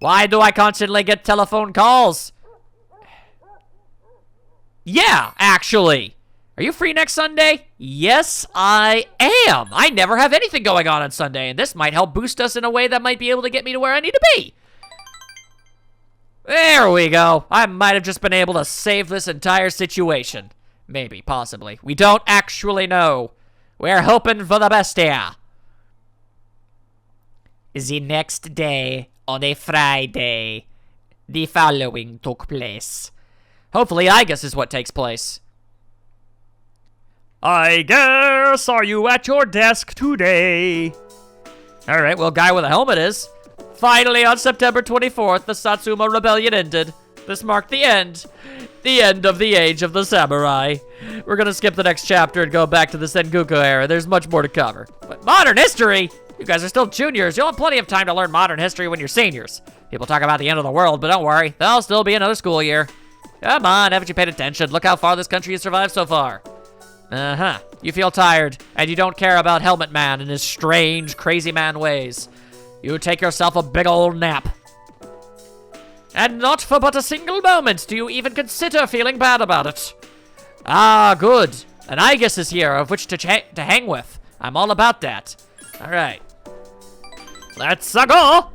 Why do I constantly get telephone calls? Yeah, actually. Are you free next Sunday? Yes, I am. I never have anything going on Sunday, and this might help boost us in a way that might be able to get me to where I need to be. There we go. I might have just been able to save this entire situation. Maybe, possibly. We don't actually know. We're hoping for the best here. The next day, on a Friday, the following took place. Hopefully, Aigis is what takes place. Aigis, are you at your desk today? Alright, well, guy with a helmet is. Finally, on September 24th, the Satsuma Rebellion ended. This marked the end. The end of the Age of the Samurai. We're gonna skip the next chapter and go back to the Sengoku era. There's much more to cover. But modern history? You guys are still juniors. You'll have plenty of time to learn modern history when you're seniors. People talk about the end of the world, but don't worry. There'll still be another school year. Come on, haven't you paid attention? Look how far this country has survived so far. Uh-huh. You feel tired, and you don't care about Helmet Man and his strange, crazy man ways. You take yourself a big old nap. And not for but a single moment do you even consider feeling bad about it. Ah, good. An Aigis is here of which to hang with. I'm all about that. All right. Let's go.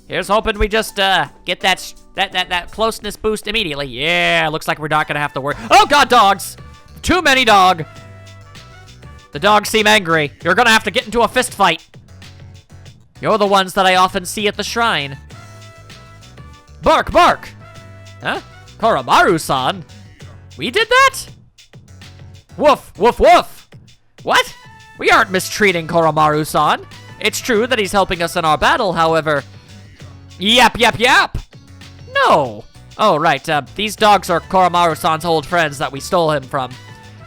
Here's hoping we just get that closeness boost immediately. Yeah, looks like we're not gonna have to worry. Oh God, dogs! Too many dog. The dogs seem angry. You're gonna have to get into a fist fight. You're the ones that I often see at the shrine. Bark, bark! Huh? Koromaru-san? We did that? Woof, woof, woof! What? We aren't mistreating Koromaru-san. It's true that he's helping us in our battle, however. Yap, yap, yap! No! Oh, right, these dogs are Koromaru-san's old friends that we stole him from.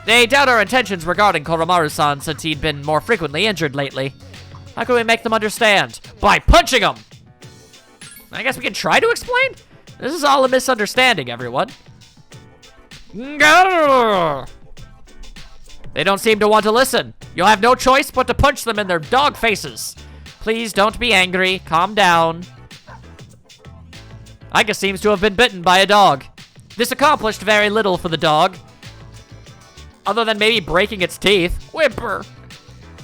They doubt our intentions regarding Koromaru-san since he'd been more frequently injured lately. How can we make them understand? By punching him! I guess we can try to explain? This is all a misunderstanding, everyone. They don't seem to want to listen. You'll have no choice but to punch them in their dog faces. Please don't be angry. Calm down. Aigis seems to have been bitten by a dog. This accomplished very little for the dog. Other than maybe breaking its teeth. Whimper.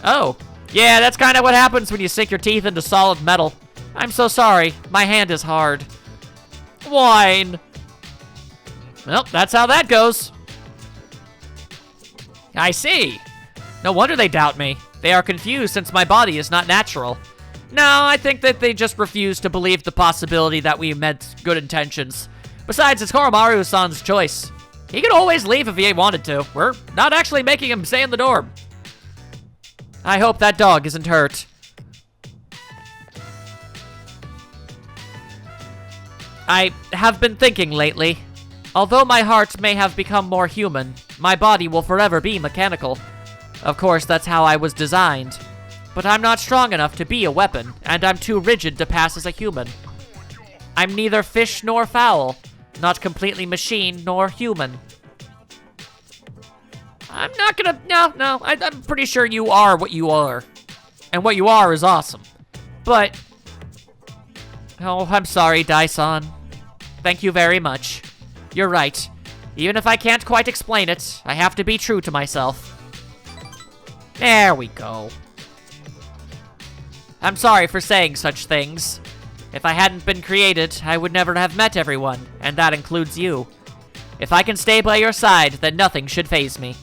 Oh. Yeah, that's kind of what happens when you sink your teeth into solid metal. I'm so sorry. My hand is hard. Whine. Well, that's how that goes. I see. No wonder they doubt me. They are confused since my body is not natural. No, I think that they just refuse to believe the possibility that we meant good intentions. Besides, it's Koromaru-san's choice. He could always leave if he wanted to. We're not actually making him stay in the dorm. I hope that dog isn't hurt. I have been thinking lately. Although my heart may have become more human, my body will forever be mechanical. Of course, that's how I was designed. But I'm not strong enough to be a weapon, and I'm too rigid to pass as a human. I'm neither fish nor fowl, not completely machine nor human. I'm not gonna, no, I'm pretty sure you are what you are. And what you are is awesome. But, oh, I'm sorry, Dai-san. Thank you very much. You're right. Even if I can't quite explain it, I have to be true to myself. There we go. I'm sorry for saying such things. If I hadn't been created, I would never have met everyone, and that includes you. If I can stay by your side, then nothing should faze me.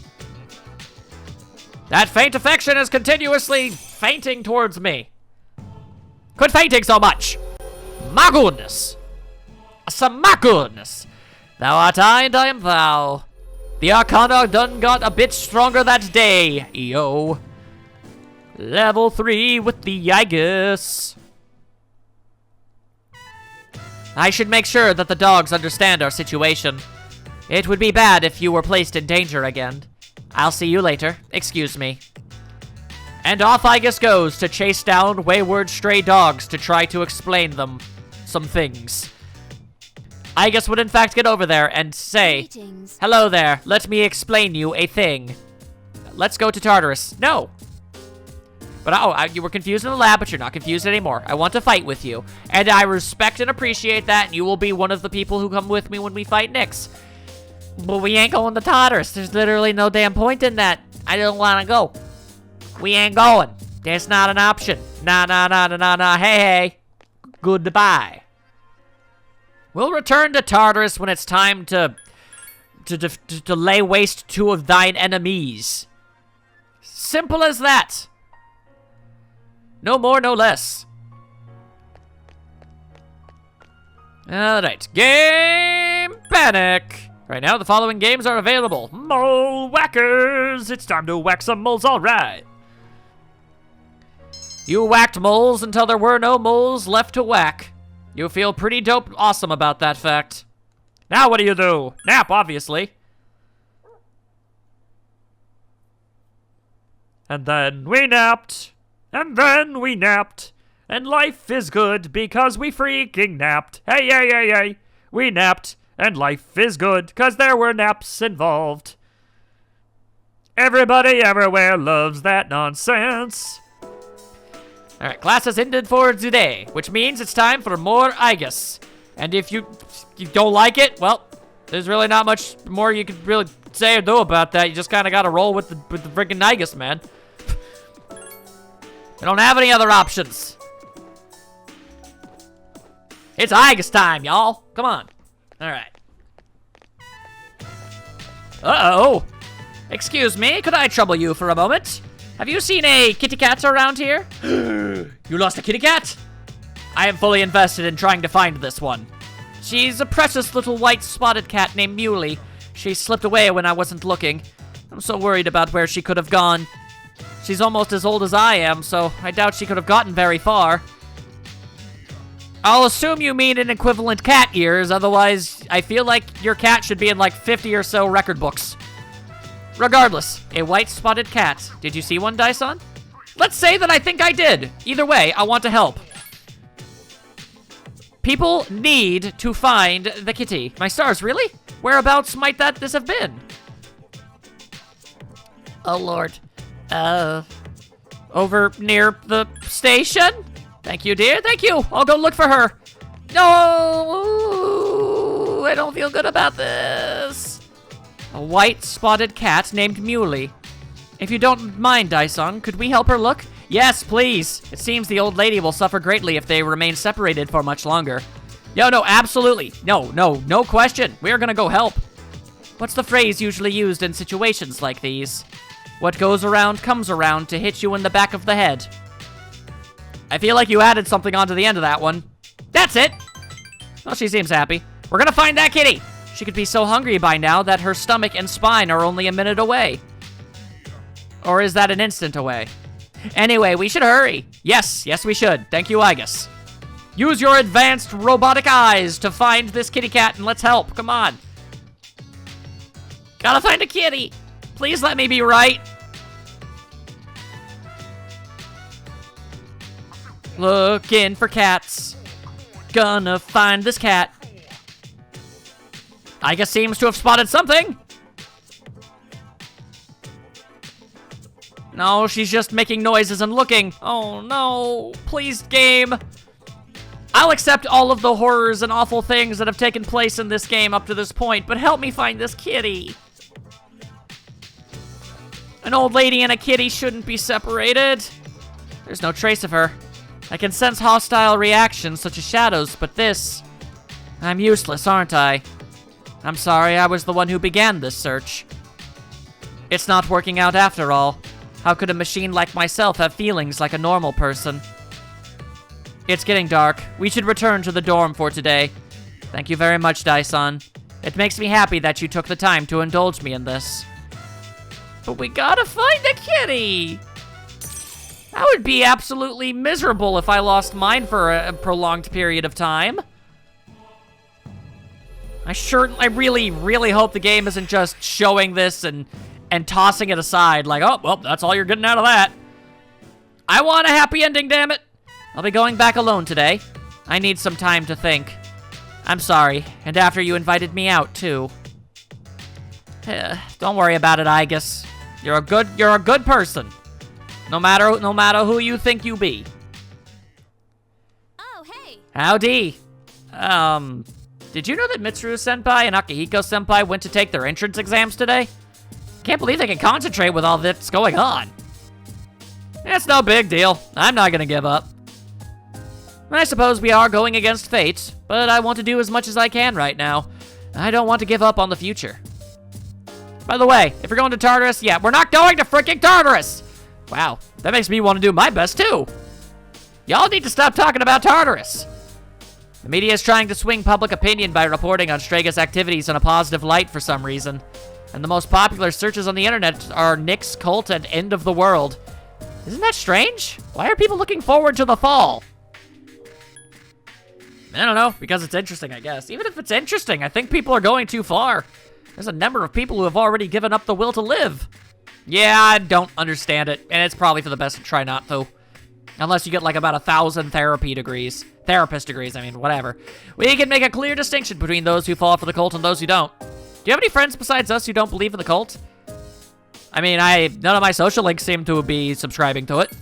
That faint affection is continuously fainting towards me. Quit fainting so much! My goodness! My goodness! Thou art I, and I am thou. The Arcana done got a bit stronger that day, yo. Level 3 with the Aigis. I should make sure that the dogs understand our situation. It would be bad if you were placed in danger again. I'll see you later. Excuse me. And off Aigis goes to chase down wayward stray dogs to try to explain them some things. Aigis would in fact get over there and say, "Greetings. Hello there, let me explain you a thing." Let's go to Tartarus. No. But you were confused in the lab, but you're not confused anymore. I want to fight with you. And I respect and appreciate that, and you will be one of the people who come with me when we fight Nyx. But we ain't going to Tartarus. There's literally no damn point in that. I don't want to go. We ain't going. That's not an option. Nah. Hey. Goodbye. We'll return to Tartarus when it's time to lay waste two of thine enemies. Simple as that. No more, no less. Alright, game panic. Right now, the following games are available. Mole whackers. It's time to whack some moles, alright. You whacked moles until there were no moles left to whack. You feel pretty dope awesome about that fact. Now what do? Nap, obviously. And then we napped. And then we napped. And life is good because we freaking napped. Hey. We napped. And life is good because there were naps involved. Everybody everywhere loves that nonsense. Alright, class has ended for today, which means it's time for more Aigis. And if you don't like it, well, there's really not much more you could really say or do about that. You just kind of got to roll with the freaking Aigis, man. I don't have any other options. It's Aigis time, y'all. Come on. Alright. Uh-oh. Excuse me, could I trouble you for a moment? Have you seen a kitty cat around here? You lost a kitty cat? I am fully invested in trying to find this one. She's a precious little white spotted cat named Muley. She slipped away when I wasn't looking. I'm so worried about where she could have gone. She's almost as old as I am, so I doubt she could have gotten very far. I'll assume you mean in equivalent cat years, otherwise I feel like your cat should be in like 50 or so record books. Regardless, a white spotted cat. Did you see one, Dyson? Let's say that I think I did. Either way, I want to help. People need to find the kitty. My stars, really? Whereabouts might this have been? Oh, Lord. Over near the station? Thank you, dear. Thank you. I'll go look for her. No, I don't feel good about this. A white spotted cat named Muley. If you don't mind, Dyson, could we help her look? Yes, please. It seems the old lady will suffer greatly if they remain separated for much longer. Yo, no, absolutely. No question. We're gonna go help. What's the phrase usually used in situations like these? What goes around comes around to hit you in the back of the head. I feel like you added something onto the end of that one. That's it. Well, she seems happy. We're gonna find that kitty. She could be so hungry by now that her stomach and spine are only a minute away. Or is that an instant away? Anyway, we should hurry. Yes, we should. Thank you, Aigis. Use your advanced robotic eyes to find this kitty cat and let's help. Come on. Gotta find a kitty. Please let me be right. Looking for cats. Gonna find this cat. Aigis seems to have spotted something. No, she's just making noises and looking. Oh no, please, game. I'll accept all of the horrors and awful things that have taken place in this game up to this point, but help me find this kitty. An old lady and a kitty shouldn't be separated. There's no trace of her. I can sense hostile reactions such as shadows, but this... I'm useless, aren't I? I'm sorry, I was the one who began this search. It's not working out after all. How could a machine like myself have feelings like a normal person? It's getting dark. We should return to the dorm for today. Thank you very much, Dyson. It makes me happy that you took the time to indulge me in this. But we gotta find the kitty! I would be absolutely miserable if I lost mine for a prolonged period of time. I really hope the game isn't just showing this and tossing it aside like, oh, well, that's all you're getting out of that. I want a happy ending, damn it. I'll be going back alone today. I need some time to think. I'm sorry, and after you invited me out, too. Don't worry about it, Aigis. You're a good person. No matter who you think you be. Oh, hey. Howdy. Did you know that Mitsuru-senpai and Akihiko-senpai went to take their entrance exams today? Can't believe they can concentrate with all that's going on. It's no big deal. I'm not gonna give up. I suppose we are going against fate, but I want to do as much as I can right now. I don't want to give up on the future. By the way, if you're going to Tartarus, yeah, we're not going to freaking Tartarus! Wow, that makes me want to do my best too. Y'all need to stop talking about Tartarus. The media is trying to swing public opinion by reporting on Stragus activities in a positive light for some reason. And the most popular searches on the internet are Nick's cult and end of the world. Isn't that strange? Why are people looking forward to the fall? I don't know, because it's interesting, I guess. Even if it's interesting, I think people are going too far. There's a number of people who have already given up the will to live. Yeah, I don't understand it, and it's probably for the best to try not to. Unless you get like about 1,000 therapist degrees, whatever. We can make a clear distinction between those who fall for the cult and those who don't. Do you have any friends besides us who don't believe in the cult? I mean, none of my social links seem to be subscribing to it.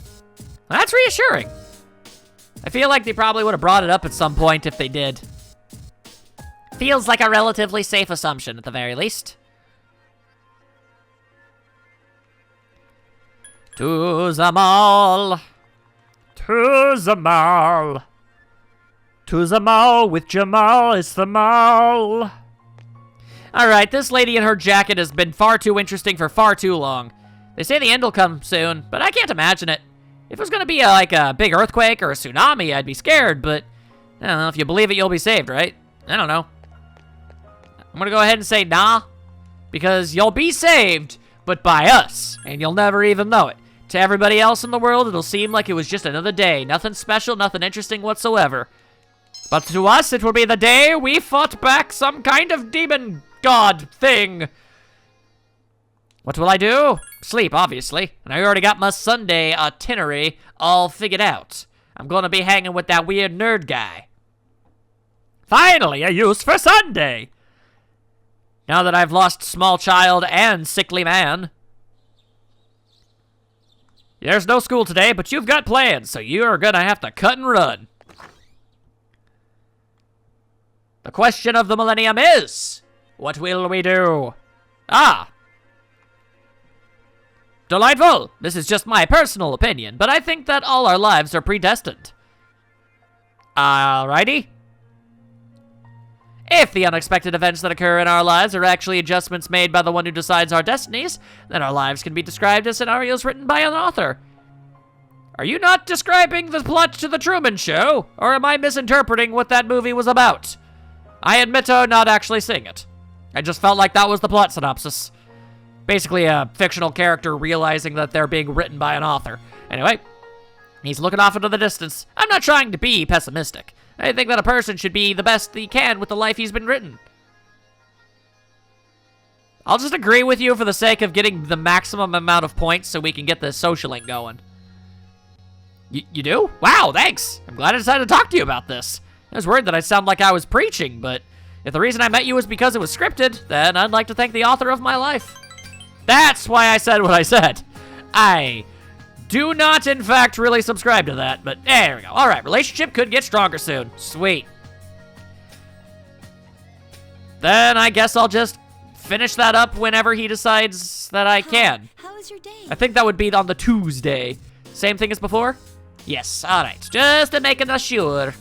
That's reassuring. I feel like they probably would have brought it up at some point if they did. Feels like a relatively safe assumption, at the very least. To the mall. To the mall. To the mall with Jamal, it's the mall. Alright, this lady in her jacket has been far too interesting for far too long. They say the end will come soon, but I can't imagine it. If it was gonna be like a big earthquake or a tsunami, I'd be scared, but I don't know, if you believe it, you'll be saved, right? I don't know. I'm gonna go ahead and say nah, because you'll be saved, but by us, and you'll never even know it. To everybody else in the world, it'll seem like it was just another day. Nothing special, nothing interesting whatsoever. But to us, it will be the day we fought back some kind of demon god thing. What will I do? Sleep, obviously. And I already got my Sunday itinerary all figured out. I'm gonna be hanging with that weird nerd guy. Finally, a use for Sunday! Now that I've lost small child and sickly man. There's no school today, but you've got plans, so you're gonna have to cut and run. The question of the millennium is, what will we do? Ah! Delightful! This is just my personal opinion, but I think that all our lives are predestined. Alrighty. If the unexpected events that occur in our lives are actually adjustments made by the one who decides our destinies, then our lives can be described as scenarios written by an author. Are you not describing the plot to The Truman Show, or am I misinterpreting what that movie was about? I admit to not actually seeing it. I just felt like that was the plot synopsis. Basically a fictional character realizing that they're being written by an author. Anyway, he's looking off into the distance. I'm not trying to be pessimistic. I think that a person should be the best he can with the life he's been written. I'll just agree with you for the sake of getting the maximum amount of points so we can get the social link going. You do? Wow, thanks. I'm glad I decided to talk to you about this. I was worried that I'd sound like I was preaching, but if the reason I met you was because it was scripted, then I'd like to thank the author of my life. That's why I said what I said. I do not, in fact, really subscribe to that, but there we go. All right, relationship could get stronger soon. Sweet. Then I guess I'll just finish that up whenever he decides that I can. How was your day? I think that would be on the Tuesday. Same thing as before? Yes, all right. Just to making sure.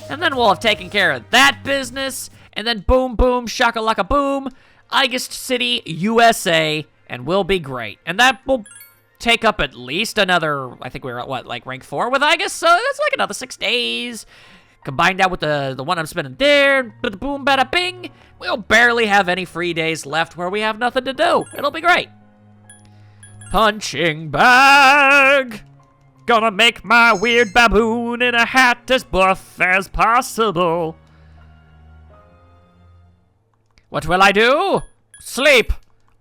And then we'll have taken care of that business, and then boom, boom, shakalaka boom, Aigis City, USA, and we'll be great. And that will take up at least another, I think we were at what, like rank 4 with Aigis? So that's like another 6 days. Combined that with the one I'm spending there, bada boom, bada bing, we'll barely have any free days left where we have nothing to do. It'll be great. Punching bag. Gonna make my weird baboon in a hat as buff as possible. What will I do? Sleep.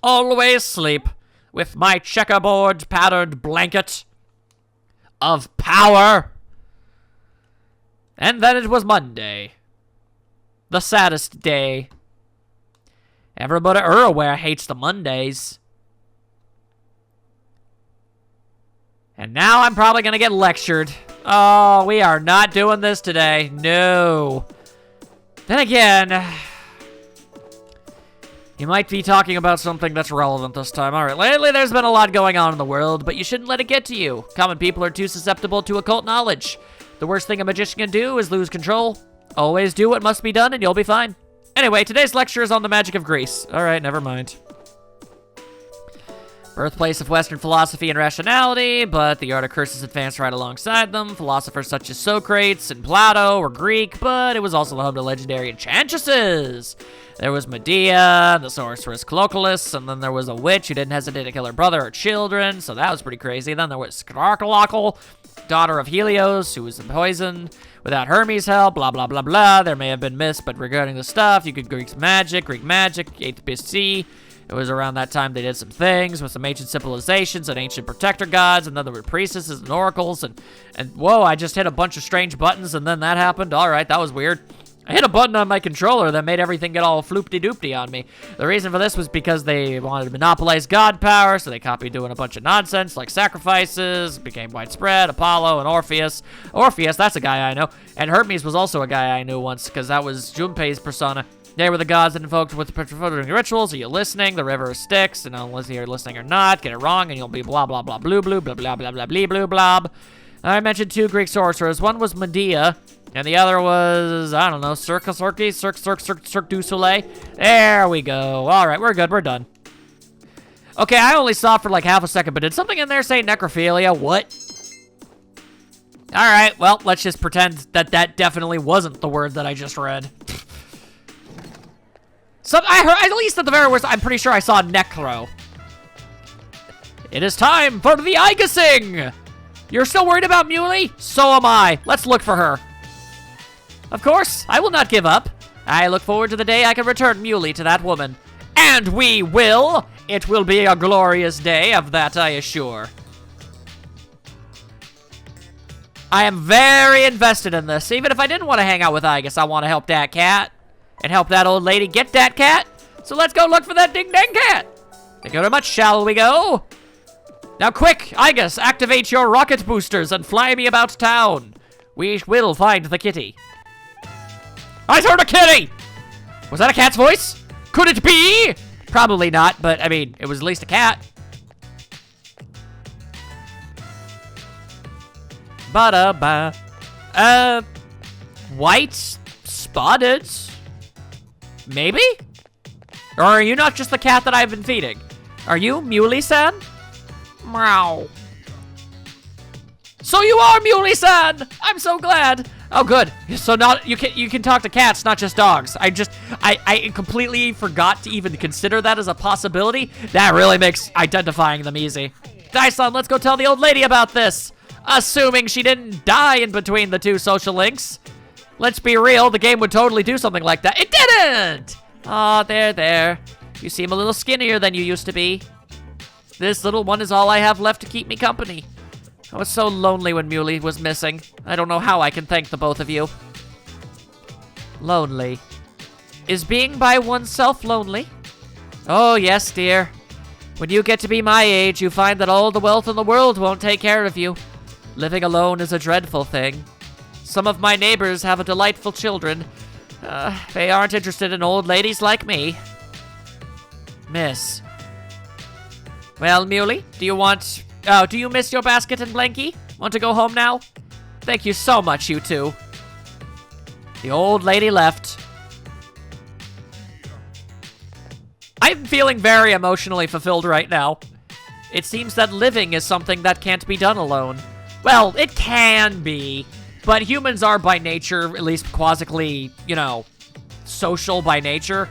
Always sleep. With my checkerboard patterned blanket of power. And then it was Monday. The saddest day. Everybody everywhere hates the Mondays. And now I'm probably gonna get lectured. Oh, we are not doing this today. No. Then again, you might be talking about something that's relevant this time. All right, lately there's been a lot going on in the world, but you shouldn't let it get to you. Common people are too susceptible to occult knowledge. The worst thing a magician can do is lose control. Always do what must be done and you'll be fine. Anyway, today's lecture is on the magic of Greece. All right, never mind. Birthplace of Western philosophy and rationality, but the art of curses advanced right alongside them. Philosophers such as Socrates and Plato were Greek, but it was also the home to legendary enchantresses. There was Medea, the sorceress Cloculus, and then there was a witch who didn't hesitate to kill her brother or children, so that was pretty crazy. Then there was Scarcalacle, daughter of Helios, who was poisoned. Without Hermes' help, blah, blah, blah, blah. There may have been myths, but regarding the stuff, you could Greek magic, 8th BC. It was around that time they did some things with some ancient civilizations and ancient protector gods, and then there were priestesses and oracles, and whoa, I just hit a bunch of strange buttons, and then that happened. All right, that was weird. I hit a button on my controller that made everything get all floopty-doopty on me. The reason for this was because they wanted to monopolize god power, so they copied doing a bunch of nonsense, like sacrifices, became widespread, Apollo and Orpheus. Orpheus, that's a guy I know. And Hermes was also a guy I knew once, because that was Junpei's persona. They were the gods that invoked with the rituals. Are you listening? The river is Styx, and unless you're listening or not, get it wrong, and you'll be blah, blah, blah, blue, blue, blah, blah, blah, blah, blah, blue, blob. I mentioned 2 Greek sorcerers. One was Medea, and the other was, I don't know, Cirque du Soleil. There we go. All right, we're good. We're done. Okay, I only saw it for like half a second, but did something in there say necrophilia? What? All right, well, let's just pretend that that definitely wasn't the word that I just read. I heard, at least at the very worst, I'm pretty sure I saw necro. It is time for the Aigising! You're still worried about Muley? So am I. Let's look for her. Of course, I will not give up. I look forward to the day I can return Muley to that woman. And we will! It will be a glorious day, of that I assure. I am very invested in this. Even if I didn't want to hang out with Aigis, I want to help that cat. And help that old lady get that cat. So let's go look for that ding-dang cat. Thank you very much, shall we go? Now quick, Aigis, activate your rocket boosters and fly me about town. We will find the kitty. I heard a kitty! Was that a cat's voice? Could it be? Probably not, but I mean, it was at least a cat. Ba-da-ba. White spotted. Maybe? Or are you not just the cat that I've been feeding? Are you Muley-san? Meow. So you are Muley-san! I'm so glad. Oh, good. So now you can talk to cats, not just dogs. I completely forgot to even consider that as a possibility. That really makes identifying them easy. Dyson, let's go tell the old lady about this. Assuming she didn't die in between the 2 social links. Let's be real, the game would totally do something like that. It didn't! Aw, there. You seem a little skinnier than you used to be. This little one is all I have left to keep me company. I was so lonely when Muley was missing. I don't know how I can thank the both of you. Lonely. Is being by oneself lonely? Oh, yes, dear. When you get to be my age, you find that all the wealth in the world won't take care of you. Living alone is a dreadful thing. Some of my neighbors have delightful children. They aren't interested in old ladies like me. Miss. Well, Muley, do you miss your basket and blankie? Want to go home now? Thank you so much, you two. The old lady left. I'm feeling very emotionally fulfilled right now. It seems that living is something that can't be done alone. Well, it can be. But humans are by nature, at least quasically, you know, social by nature.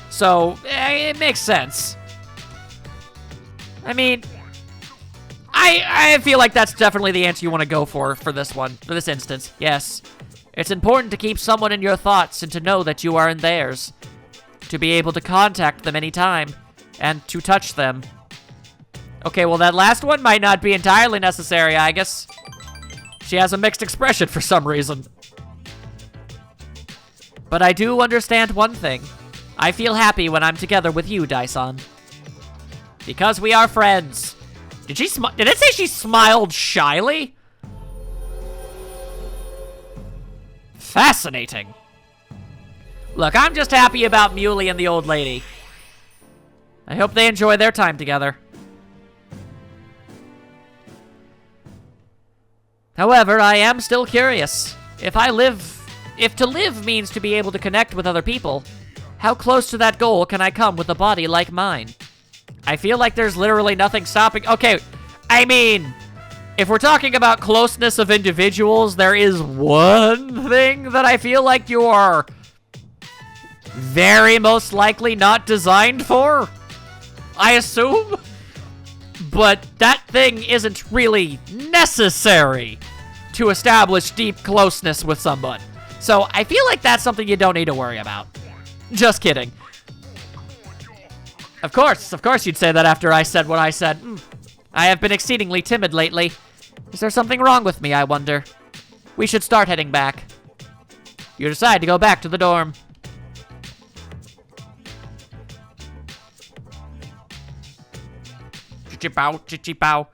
So, it makes sense. I mean, I feel like that's definitely the answer you want to go for this one, for this instance. Yes. It's important to keep someone in your thoughts and to know that you are in theirs. To be able to contact them anytime and to touch them. Okay, well, that last one might not be entirely necessary, I guess. She has a mixed expression for some reason. But I do understand one thing. I feel happy when I'm together with you, Dyson. Because we are friends. Did it say she smiled shyly? Fascinating. Look, I'm just happy about Muley and the old lady. I hope they enjoy their time together. However, I am still curious. If to live means to be able to connect with other people, how close to that goal can I come with a body like mine? I feel like there's literally nothing stopping. Okay, I mean, if we're talking about closeness of individuals, there is one thing that I feel like you are very most likely not designed for, I assume. But that thing isn't really necessary to establish deep closeness with someone. So I feel like that's something you don't need to worry about. Just kidding. Of course you'd say that after I said what I said. I have been exceedingly timid lately. Is there something wrong with me, I wonder? We should start heading back. You decide to go back to the dorm. Chichipow, chichipow.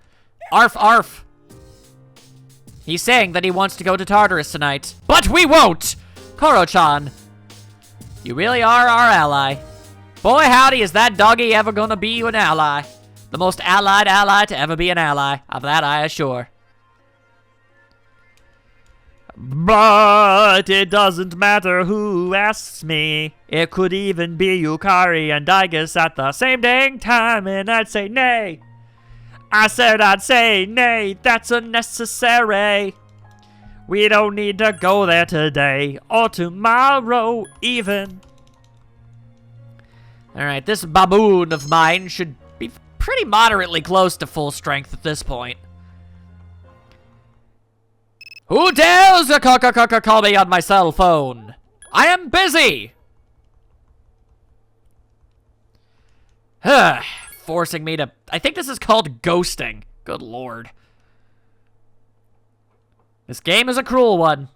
Arf, arf. He's saying that he wants to go to Tartarus tonight. But we won't! Koro-chan, you really are our ally. Boy, howdy, is that doggy ever gonna be an ally. The most allied ally to ever be an ally. Of that I assure. But it doesn't matter who asks me. It could even be Yukari and Aigis at the same dang time, and I'd say nay. I said I'd say nay, that's unnecessary. We don't need to go there today, or tomorrow even. Alright, this baboon of mine should be pretty moderately close to full strength at this point. Who dares to call me on my cell phone? I am busy! Forcing me to... I think this is called ghosting. Good lord. This game is a cruel one.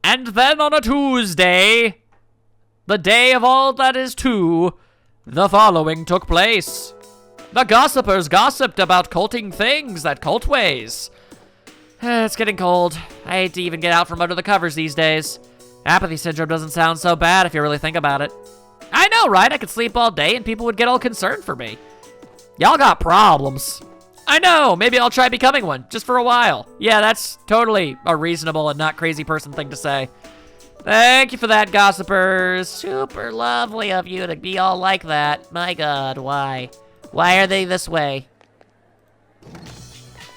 And then on a Tuesday, the day of all that is two, the following took place. The gossipers gossiped about culting things that cult ways. It's getting cold. I hate to even get out from under the covers these days. Apathy syndrome doesn't sound so bad if you really think about it. I know, right? I could sleep all day and people would get all concerned for me. Y'all got problems. I know, maybe I'll try becoming one, just for a while. Yeah, that's totally a reasonable and not crazy person thing to say. Thank you for that, gossipers. Super lovely of you to be all like that. My god, why? Why are they this way?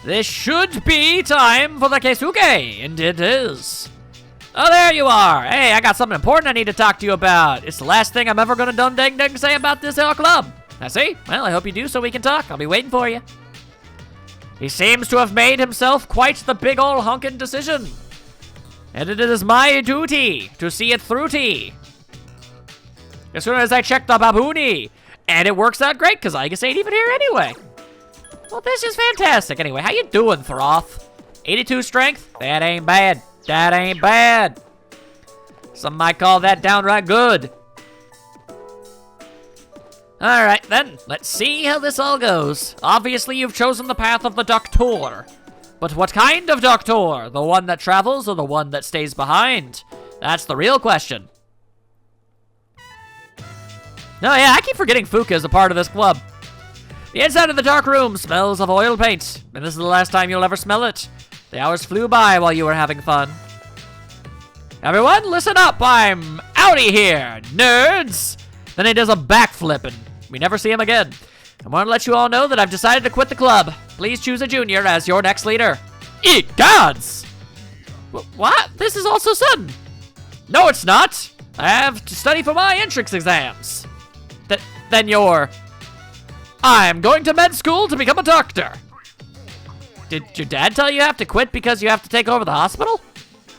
This should be time for the Keisuke, and it is. Oh, there you are. Hey, I got something important I need to talk to you about. It's the last thing I'm ever gonna dum dang dang say about this club. I see. Well, I hope you do so we can talk. I'll be waiting for you. He seems to have made himself quite the big ol' honkin' decision. And it is my duty to see it through-ty. As soon as I check the baboony. And it works out great, because Aigis ain't even here anyway. Well, this is fantastic. Anyway, how you doing, Throth? 82 strength? That ain't bad. That ain't bad. Some might call that downright good. Alright then, let's see how this all goes. Obviously you've chosen the path of the Doctor. But what kind of Doctor? The one that travels or the one that stays behind? That's the real question. Oh yeah, I keep forgetting Fuka is a part of this club. The inside of the dark room smells of oil paint, and this is the last time you'll ever smell it. The hours flew by while you were having fun. Everyone, listen up, I'm outie here, nerds! Then he does a backflip and we never see him again. I want to let you all know that I've decided to quit the club. Please choose a junior as your next leader. Eat gods! What? This is all so sudden. No, it's not. I have to study for my entrance exams. Then you're... I'm going to med school to become a doctor. Did your dad tell you have to quit because you have to take over the hospital?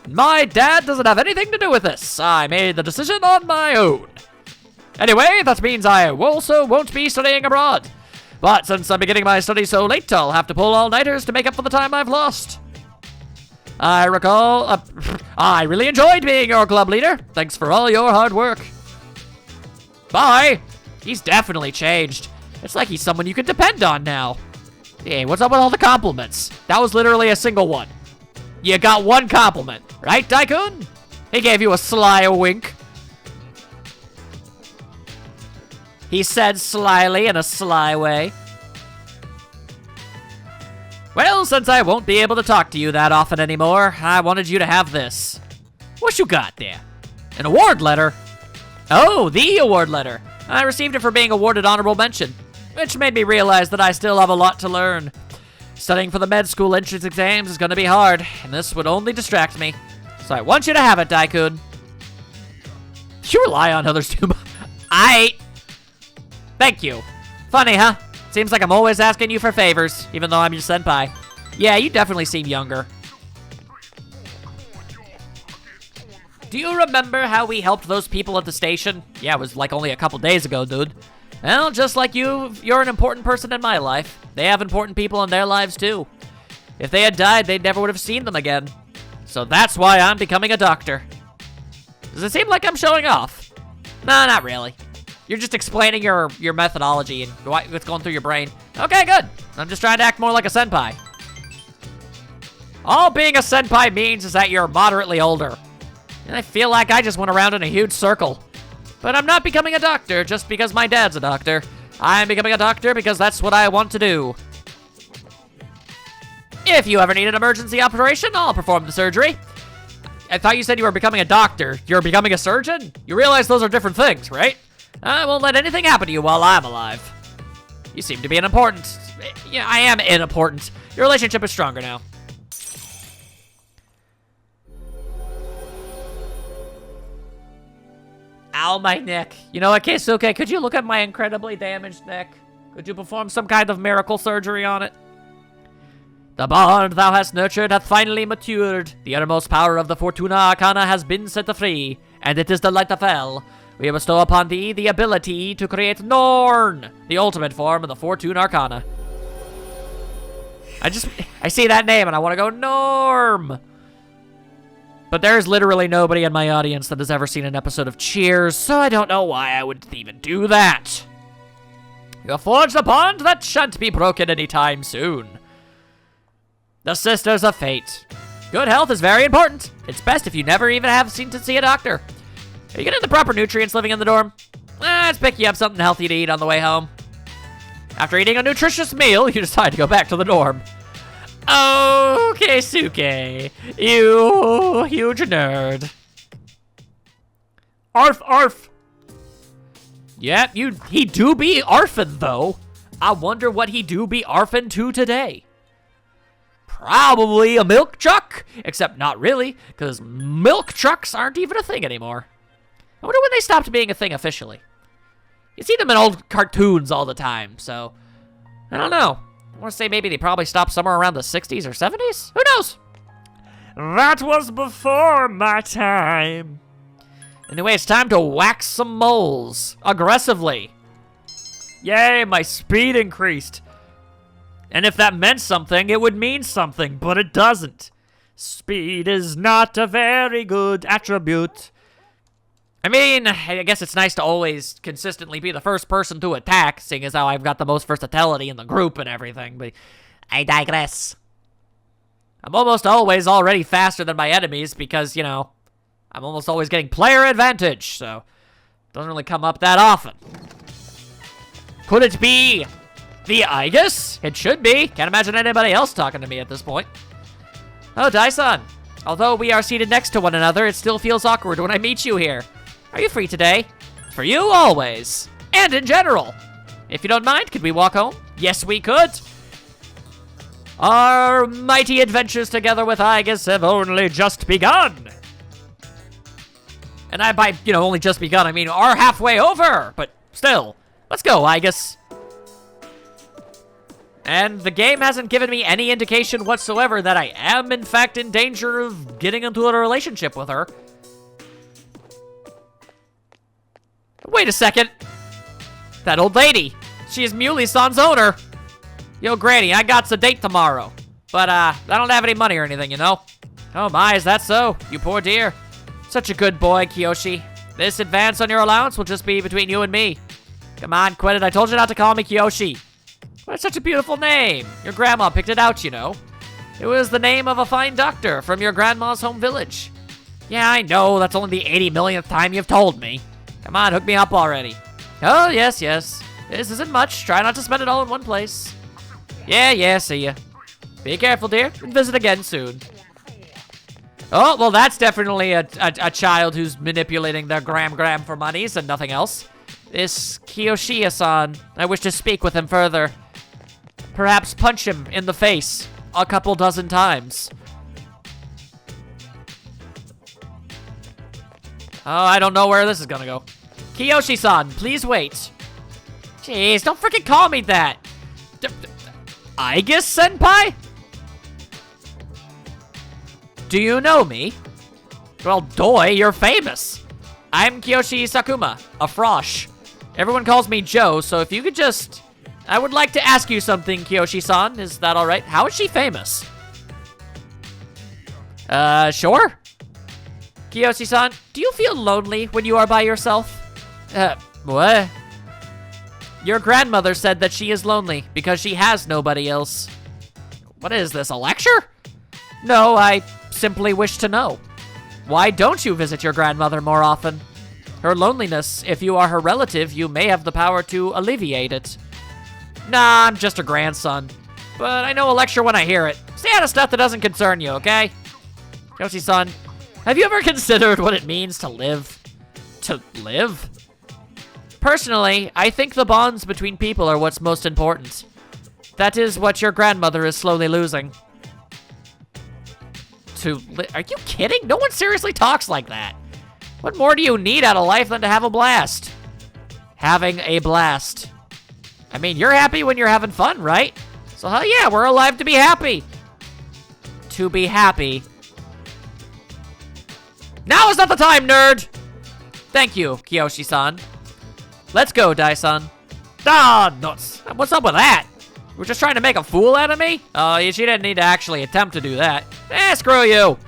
My dad doesn't have anything to do with this. I made the decision on my own. Anyway, that means I also won't be studying abroad. But since I'm beginning my studies so late, I'll have to pull all-nighters to make up for the time I've lost. I recall... I really enjoyed being your club leader. Thanks for all your hard work. Bye. He's definitely changed. It's like he's someone you can depend on now. Hey, what's up with all the compliments? That was literally a single one. You got one compliment, right, Daikun? He gave you a sly wink. He said slyly in a sly way. Well, since I won't be able to talk to you that often anymore, I wanted you to have this. What you got there? An award letter? Oh, the award letter. I received it for being awarded honorable mention, which made me realize that I still have a lot to learn. Studying for the med school entrance exams is going to be hard, and this would only distract me. So I want you to have it, Daikun. You rely on others too much. Thank you. Funny, huh? Seems like I'm always asking you for favors, even though I'm your senpai. Yeah, you definitely seem younger. Do you remember how we helped those people at the station? Yeah, it was like only a couple days ago, dude. Well, just like you're an important person in my life. They have important people in their lives, too. If they had died, they never would have seen them again. So that's why I'm becoming a doctor. Does it seem like I'm showing off? No, not really. You're just explaining your methodology and what's going through your brain. Okay, good. I'm just trying to act more like a senpai. All being a senpai means is that you're moderately older. And I feel like I just went around in a huge circle. But I'm not becoming a doctor just because my dad's a doctor. I'm becoming a doctor because that's what I want to do. If you ever need an emergency operation, I'll perform the surgery. I thought you said you were becoming a doctor. You're becoming a surgeon? You realize those are different things, right? I won't let anything happen to you while I'm alive. You seem to be important. Yeah, I am important. Your relationship is stronger now. Ow, my neck. You know what, Keisuke? Could you look at my incredibly damaged neck? Could you perform some kind of miracle surgery on it? The bond thou hast nurtured hath finally matured. The uttermost power of the Fortuna Arcana has been set free, and it is the light of hell. We bestow upon thee the ability to create Norn, the ultimate form of the Fortuna Arcana. I see that name and I want to go Norm. But there's literally nobody in my audience that has ever seen an episode of Cheers, so I don't know why I would even do that. You have forged a bond that shan't be broken anytime soon. The Sisters of Fate. Good health is very important. It's best if you never even have seen to see a doctor. Are you getting the proper nutrients living in the dorm? Let's pick you up something healthy to eat on the way home. After eating a nutritious meal, you decide to go back to the dorm. Okay, Suke. You huge nerd. Arf, arf. Yep, he do be arfin' though. I wonder what he do be arfin' to today. Probably a milk truck, except not really, because milk trucks aren't even a thing anymore. I wonder when they stopped being a thing officially. You see them in old cartoons all the time, so I don't know. I want to say maybe they probably stopped somewhere around the 60s or 70s? Who knows? That was before my time. Anyway, it's time to whack some moles. Aggressively. Yay, my speed increased. And if that meant something, it would mean something, but it doesn't. Speed is not a very good attribute. I mean, I guess it's nice to always consistently be the first person to attack, seeing as how I've got the most versatility in the group and everything, but I digress. I'm almost always already faster than my enemies because, you know, I'm almost always getting player advantage, so it doesn't really come up that often. Could it be the Aigis? It should be. Can't imagine anybody else talking to me at this point. Oh, Dai-san. Although we are seated next to one another, it still feels awkward when I meet you here. Are you free today? For you, always. And in general. If you don't mind, could we walk home? Yes, we could. Our mighty adventures together with Aigis have only just begun. And by, only just begun, I mean are halfway over. But still, let's go, Aigis. And the game hasn't given me any indication whatsoever that I am, in fact, in danger of getting into a relationship with her. Wait a second. That old lady. She is Muley-san's owner. Yo, Granny, I got a date tomorrow. But, I don't have any money or anything, you know? Oh my, is that so? You poor dear. Such a good boy, Kiyoshi. This advance on your allowance will just be between you and me. Come on, quit it. I told you not to call me Kiyoshi. That's such a beautiful name. Your grandma picked it out, you know. It was the name of a fine doctor from your grandma's home village. Yeah, I know. That's only the 80 millionth time you've told me. Come on, hook me up already. Oh, yes, yes. This isn't much. Try not to spend it all in one place. Yeah, see ya. Be careful, dear, and visit again soon. Oh, well, that's definitely a child who's manipulating their gram for monies and nothing else. This Kiyoshi-san, I wish to speak with him further. Perhaps punch him in the face a couple dozen times. Oh, I don't know where this is gonna go. Kiyoshi-san, please wait. Jeez, don't freaking call me that. Aigis senpai? Do you know me? Well, doi, you're famous. I'm Kiyoshi Sakuma, a frosh. Everyone calls me Joe, so if you could just... I would like to ask you something, Kiyoshi-san. Is that alright? How is she famous? Sure. Kiyoshi-san, do you feel lonely when you are by yourself? What? Your grandmother said that she is lonely because she has nobody else. What is this, a lecture? No, I simply wish to know. Why don't you visit your grandmother more often? Her loneliness, if you are her relative, you may have the power to alleviate it. Nah, I'm just her grandson. But I know a lecture when I hear it. Stay out of stuff that doesn't concern you, okay? Yoshi-san, have you ever considered what it means to live? To live? Personally, I think the bonds between people are what's most important. That is what your grandmother is slowly losing. Are you kidding? No one seriously talks like that. What more do you need out of life than to have a blast? Having a blast. I mean, you're happy when you're having fun, right? So hell yeah, we're alive to be happy. To be happy. Now is not the time, nerd! Thank you, Kiyoshi-san. Let's go, Dai-san. Ah, nuts. What's up with that? We're just trying to make a fool out of me? Oh, she didn't need to actually attempt to do that. Screw you.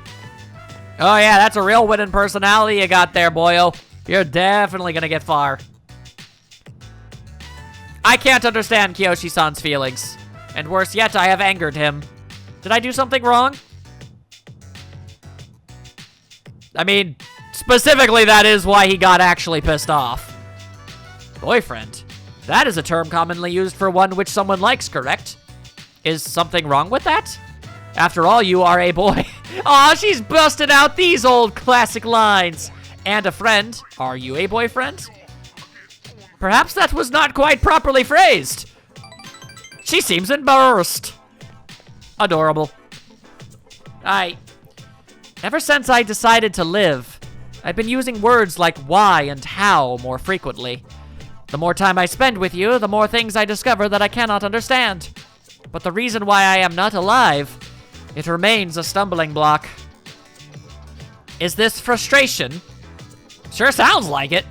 Oh yeah, that's a real winning personality you got there, boyo. You're definitely gonna get far. I can't understand Kiyoshi-san's feelings. And worse yet, I have angered him. Did I do something wrong? I mean, specifically that is why he got actually pissed off. Boyfriend. That is a term commonly used for one which someone likes, correct? Is something wrong with that? After all, you are a boy. Aw, she's busted out these old classic lines. And a friend. Are you a boyfriend? Perhaps that was not quite properly phrased. She seems embarrassed. Adorable. Ever since I decided to live, I've been using words like why and how more frequently. The more time I spend with you, the more things I discover that I cannot understand. But the reason why I am not alive, it remains a stumbling block. Is this frustration? Sure sounds like it.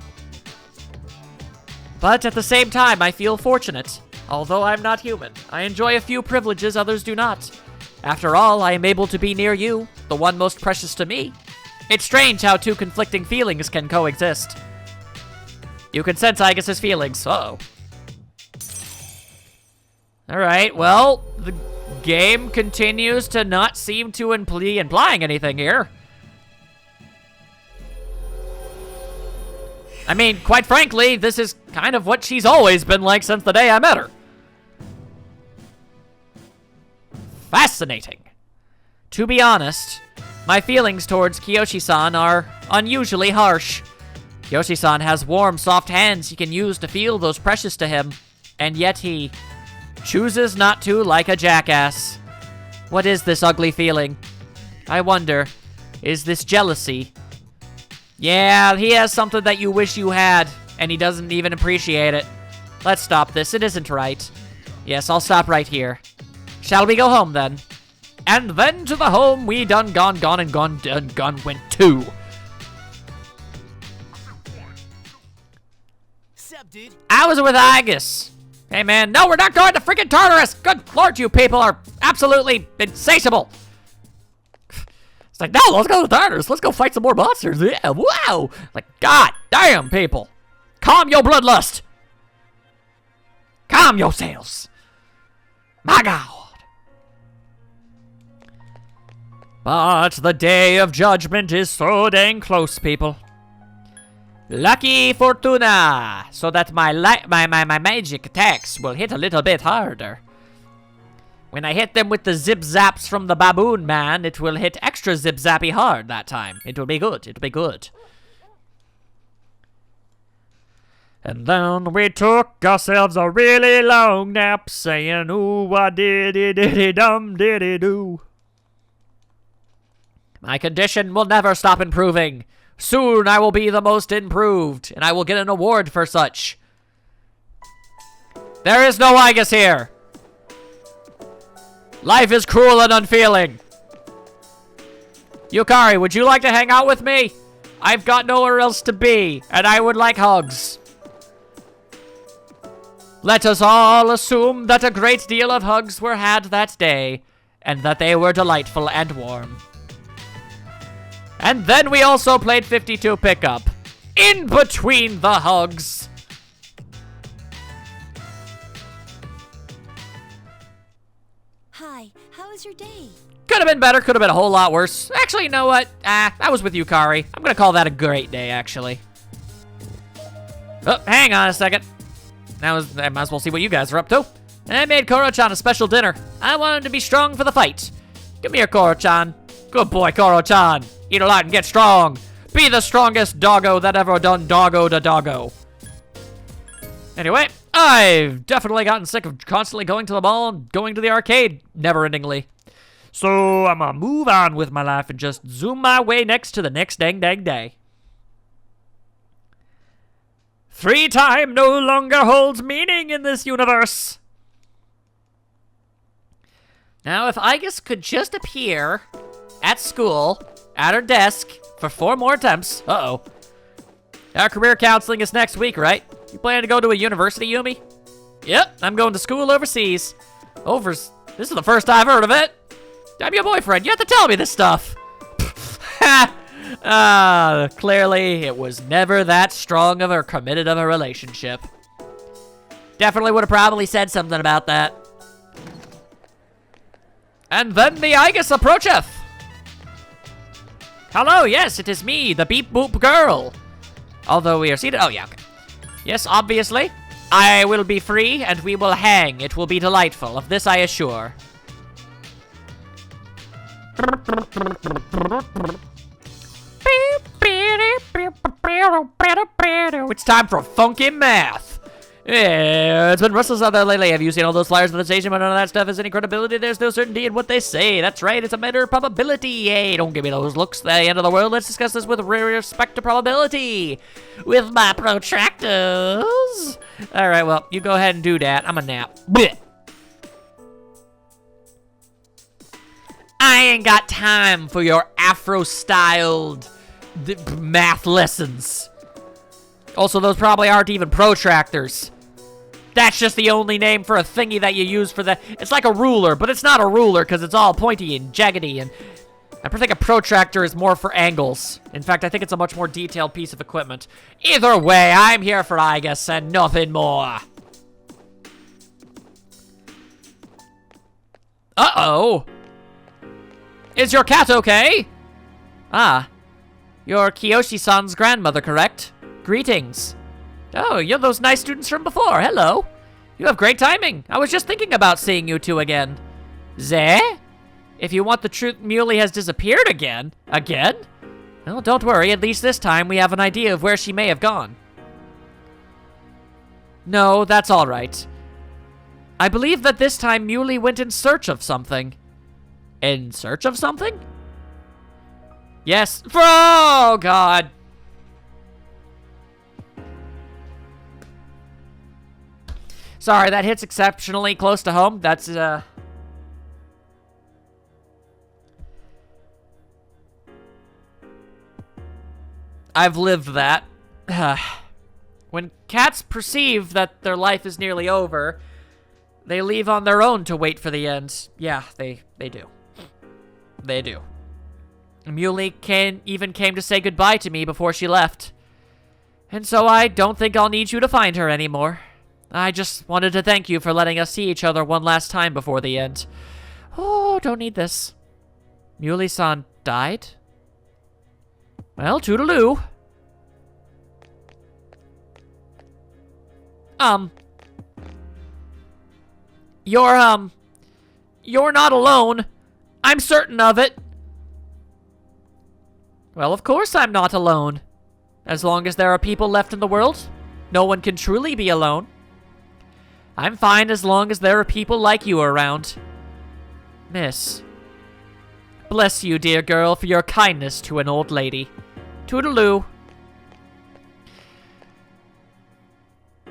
But at the same time, I feel fortunate. Although I'm not human, I enjoy a few privileges others do not. After all, I am able to be near you, the one most precious to me. It's strange how two conflicting feelings can coexist. You can sense Aigis' feelings. Uh-oh. Alright, well, the game continues to not seem to be implying anything here. I mean, quite frankly, this is kind of what she's always been like since the day I met her. Fascinating. To be honest, my feelings towards Kiyoshi-san are unusually harsh. Kiyoshi-san has warm, soft hands he can use to feel those precious to him, and yet he chooses not to like a jackass. What is this ugly feeling? I wonder, is this jealousy? Yeah, he has something that you wish you had, and he doesn't even appreciate it. Let's stop this, it isn't right. Yes, I'll stop right here. Shall we go home then? And then to the home we done gone went to. Sup, dude? I was with Aigis. Hey man, no, we're not going to freaking Tartarus. Good lord, you people are absolutely insatiable. It's like, no, let's go to Tartarus. Let's go fight some more monsters. Yeah, wow. Like, god damn, people. Calm your bloodlust. Calm yourselves. My God. But the day of judgment is so dang close, people. Lucky Fortuna, so that my magic attacks will hit a little bit harder. When I hit them with the zip-zaps from the baboon man, it will hit extra zip-zappy hard that time. It will be good, it'll be good. And then we took ourselves a really long nap, saying, ooh, I diddy-dum-diddy-do. My condition will never stop improving. Soon I will be the most improved, and I will get an award for such. There is no Aigis here. Life is cruel and unfeeling. Yukari, would you like to hang out with me? I've got nowhere else to be, and I would like hugs. Let us all assume that a great deal of hugs were had that day, and that they were delightful and warm. And then we also played 52 Pickup. In between the hugs. Hi, how was your day? Could have been better, could have been a whole lot worse. Actually, you know what? I was with Yukari. I'm gonna call that a great day, actually. Oh, hang on a second. I might as well see what you guys are up to. I made Koro-chan a special dinner. I wanted to be strong for the fight. Come here, Koro-chan. Good boy, Koro-chan. Eat a lot and get strong. Be the strongest doggo that ever done doggo to doggo. Anyway, I've definitely gotten sick of constantly going to the mall and going to the arcade never-endingly. So I'm gonna move on with my life and just zoom my way next to the next dang day. Free time no longer holds meaning in this universe. Now, if Aigis could just appear at school, at her desk, for 4 more attempts. Uh-oh. Our career counseling is next week, right? You plan to go to a university, Yumi? Yep, I'm going to school overseas. This is the first I've heard of it. I'm your boyfriend. You have to tell me this stuff. Clearly, it was never that strong of or committed of a relationship. Definitely would have probably said something about that. And then the Aigis approacheth. Hello, yes, it is me, the Beep Boop Girl. Although we are seated. Oh, yeah, okay. Yes, obviously. I will be free, and we will hang. It will be delightful, of this I assure. It's time for funky math. Yeah, it's been restless out there lately. Have you seen all those flyers for the station? But none of that stuff has any credibility. There's no certainty in what they say. That's right. It's a matter of probability. Hey, don't give me those looks. The end of the world. Let's discuss this with respect to probability. With my protractors. All right, well, you go ahead and do that. I'm a nap. Blech. I ain't got time for your Afro-styled math lessons. Also, those probably aren't even protractors. That's just the only name for a thingy that you use for the... It's like a ruler, but it's not a ruler because it's all pointy and jaggedy, and I think a protractor is more for angles. In fact, I think it's a much more detailed piece of equipment. Either way, I'm here for Aigis and nothing more. Uh-oh. Is your cat okay? Ah. You're Kiyoshi-san's grandmother, correct? Greetings. Oh, you're those nice students from before. Hello. You have great timing. I was just thinking about seeing you two again. Zeh? If you want the truth, Muley has disappeared again. Again? Well, don't worry. At least this time we have an idea of where she may have gone. No, that's all right. I believe that this time Muley went in search of something. In search of something? Yes. Oh, God. Sorry, that hits exceptionally close to home. That's, I've lived that. When cats perceive that their life is nearly over, they leave on their own to wait for the end. Yeah, they do. They do. Muley even came to say goodbye to me before she left. And so I don't think I'll need you to find her anymore. I just wanted to thank you for letting us see each other one last time before the end. Oh, don't need this. Muley-san died? Well, toodaloo. You're not alone. I'm certain of it. Well, of course I'm not alone. As long as there are people left in the world, no one can truly be alone. I'm fine as long as there are people like you around. Miss. Bless you, dear girl, for your kindness to an old lady. Toodaloo.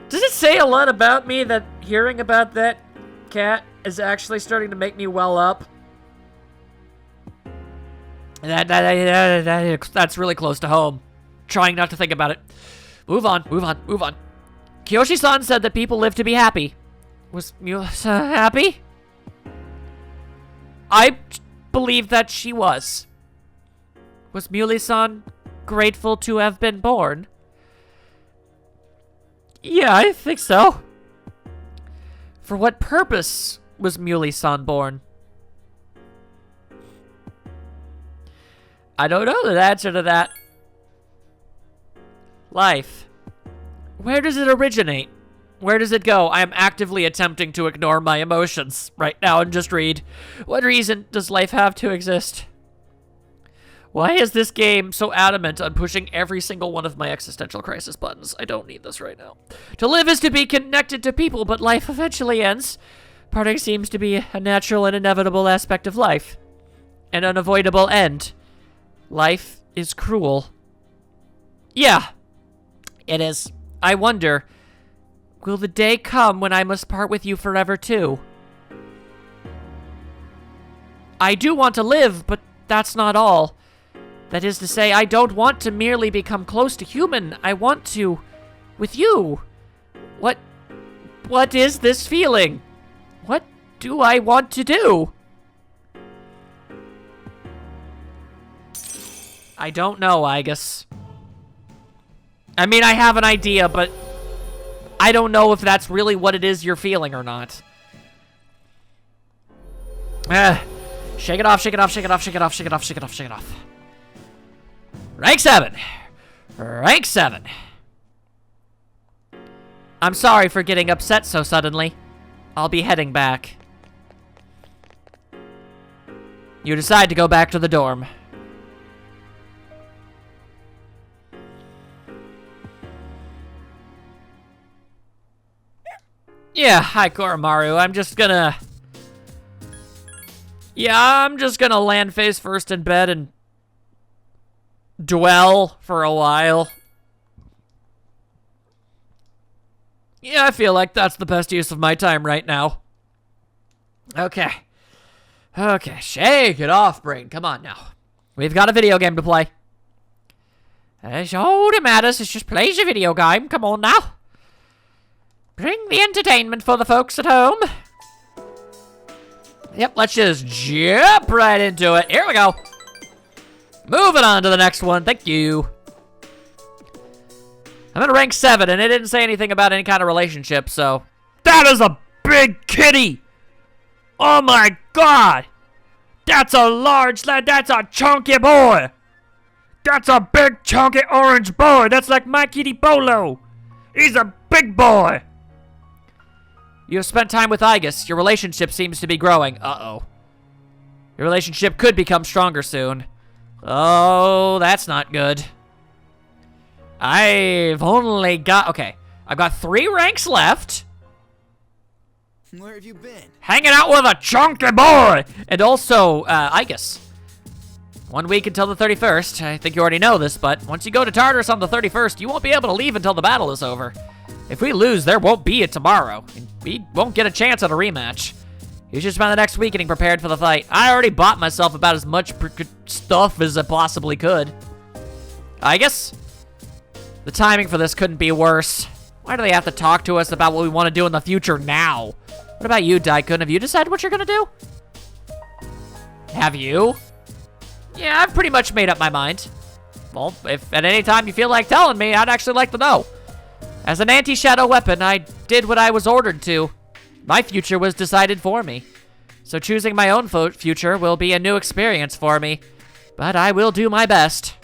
Does it say a lot about me that hearing about that cat is actually starting to make me well up? That's really close to home. Trying not to think about it. Move on. Kiyoshi-san said that people live to be happy. Was Muley-san happy? I believe that she was. Was Muley-san grateful to have been born? Yeah, I think so. For what purpose was Muley-san born? I don't know the answer to that. Life. Where does it originate? Where does it go? I am actively attempting to ignore my emotions right now and just read. What reason does life have to exist? Why is this game so adamant on pushing every single one of my existential crisis buttons? I don't need this right now. To live is to be connected to people, but life eventually ends. Parting seems to be a natural and inevitable aspect of life. An unavoidable end. Life is cruel. Yeah, it is. I wonder, will the day come when I must part with you forever too? I do want to live, but that's not all. That is to say, I don't want to merely become close to human. I want to, with you. What is this feeling? What do I want to do? I don't know, Aigis. I mean, I have an idea, but I don't know if that's really what it is you're feeling or not. Shake it off, shake it off, shake it off, shake it off, shake it off, shake it off, shake it off. Rank 7. Rank 7. I'm sorry for getting upset so suddenly. I'll be heading back. You decide to go back to the dorm. Yeah, hi Koromaru. I'm just gonna land face first in bed and dwell for a while. Yeah, I feel like that's the best use of my time right now. Okay. Okay, shake it off, brain. Come on now. We've got a video game to play. That's all that matters. It's just play the video game. Come on now. Bring the entertainment for the folks at home. Yep, let's just jump right into it. Here we go. Moving on to the next one. Thank you. I'm at rank 7, and it didn't say anything about any kind of relationship, so... That is a big kitty! Oh my god! That's a large lad. That's a chunky boy! That's a big chunky orange boy! That's like my kitty Bolo! He's a big boy! You have spent time with Aigis. Your relationship seems to be growing. Uh-oh. Your relationship could become stronger soon. Oh, that's not good. I've only got... Okay. I've got 3 ranks left. Where have you been? Hanging out with a chunky boy! And also, Aigis. 1 week until the 31st. I think you already know this, but once you go to Tartarus on the 31st, you won't be able to leave until the battle is over. If we lose, there won't be a tomorrow. We won't get a chance at a rematch. You should spend the next week getting prepared for the fight. I already bought myself about as much stuff as I possibly could. Aigis? The timing for this couldn't be worse. Why do they have to talk to us about what we want to do in the future now? What about you, Daikun? Have you decided what you're gonna do? Have you? Yeah, I've pretty much made up my mind. Well, if at any time you feel like telling me, I'd actually like to know. As an anti-shadow weapon, I did what I was ordered to. My future was decided for me. So choosing my own future will be a new experience for me. But I will do my best.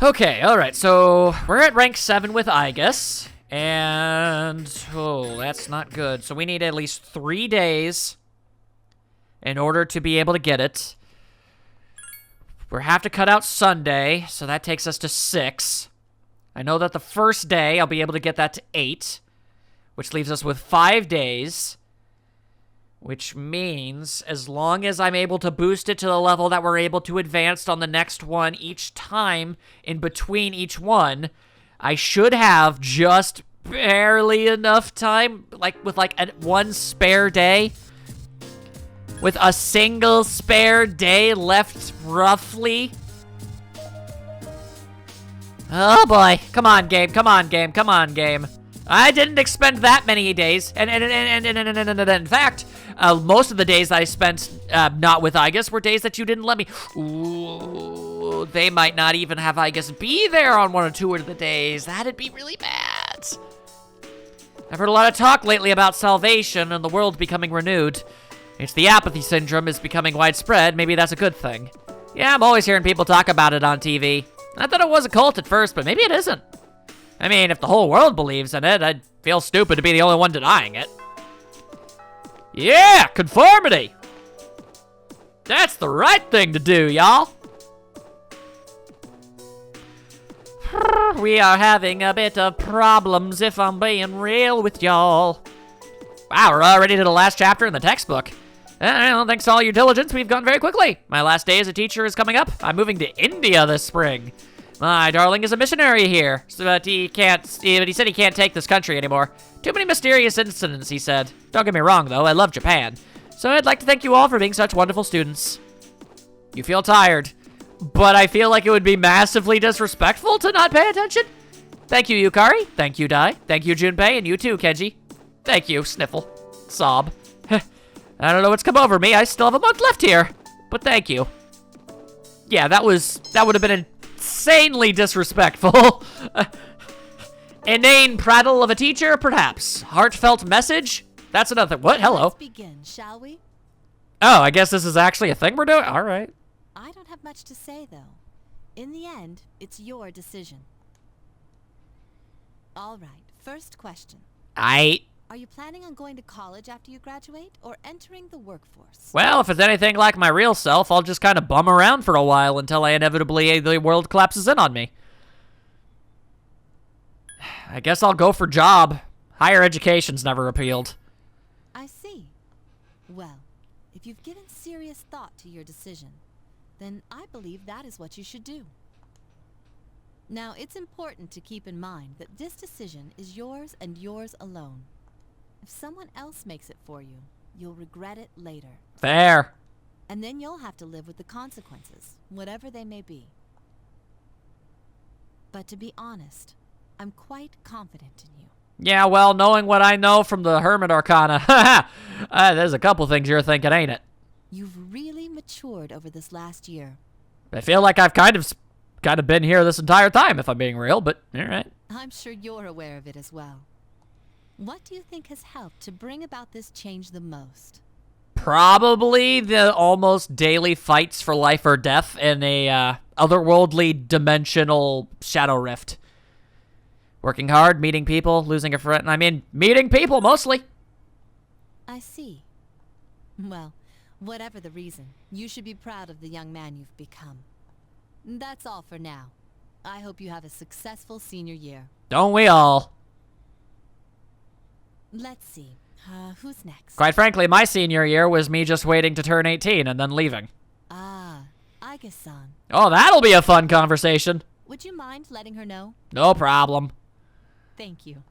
Okay, alright, so we're at rank 7 with Aigis. And, oh, that's not good. So we need at least 3 days in order to be able to get it. We'll have to cut out Sunday, so that takes us to 6. I know that the first day I'll be able to get that to 8, which leaves us with 5 days. Which means as long as I'm able to boost it to the level that we're able to advance on the next one each time in between each one, I should have just barely enough time, with one spare day. With a single spare day left, roughly. Oh boy, come on game, come on game, come on game. I didn't expend that many days, and in fact, most of the days that I spent not with Aigis were days that you didn't let me. Ooh, they might not even have Aigis be there on 1 or 2 of the days. That'd be really bad. I've heard a lot of talk lately about salvation and the world becoming renewed. It's the apathy syndrome is becoming widespread. Maybe that's a good thing. Yeah, I'm always hearing people talk about it on TV. I thought it was a cult at first, but maybe it isn't. I mean, if the whole world believes in it, I'd feel stupid to be the only one denying it. Yeah, conformity! That's the right thing to do, y'all. We are having a bit of problems, if I'm being real with y'all. Wow, we're already to the last chapter in the textbook. Well, thanks to all your diligence, we've gone very quickly. My last day as a teacher is coming up. I'm moving to India this spring. My darling is a missionary here, but he said he can't take this country anymore. Too many mysterious incidents, he said. Don't get me wrong, though, I love Japan. So I'd like to thank you all for being such wonderful students. You feel tired, but I feel like it would be massively disrespectful to not pay attention. Thank you, Yukari. Thank you, Dai. Thank you, Junpei, and you too, Kenji. Thank you, Sniffle. Sob. I don't know what's come over me. I still have a month left here, but thank you. Yeah, that would have been insanely disrespectful. Inane prattle of a teacher, perhaps. Heartfelt message? That's another thing. What? Hello. Let's begin, shall we? Oh, I guess this is actually a thing we're doing? All right. I don't have much to say, though. In the end, it's your decision. All right, first question. Are you planning on going to college after you graduate, or entering the workforce? Well, if it's anything like my real self, I'll just kind of bum around for a while until the world collapses in on me. I guess I'll go for job. Higher education's never appealed. I see. Well, if you've given serious thought to your decision, then I believe that is what you should do. Now, it's important to keep in mind that this decision is yours and yours alone. If someone else makes it for you, you'll regret it later. Fair. And then you'll have to live with the consequences, whatever they may be. But to be honest, I'm quite confident in you. Yeah, well, knowing what I know from the Hermit Arcana, there's a couple things you're thinking, ain't it? You've really matured over this last year. I feel like I've kind of been here this entire time, if I'm being real, but all right. I'm sure you're aware of it as well. What do you think has helped to bring about this change the most? Probably the almost daily fights for life or death in a otherworldly dimensional shadow rift. Working hard, meeting people, losing a friend. I mean, meeting people mostly. I see. Well, whatever the reason, you should be proud of the young man you've become. That's all for now. I hope you have a successful senior year. Don't we all? Let's see. Who's next? Quite frankly, my senior year was me just waiting to turn 18 and then leaving. Ah, Aigis-san. Oh, that'll be a fun conversation. Would you mind letting her know? No problem. Thank you.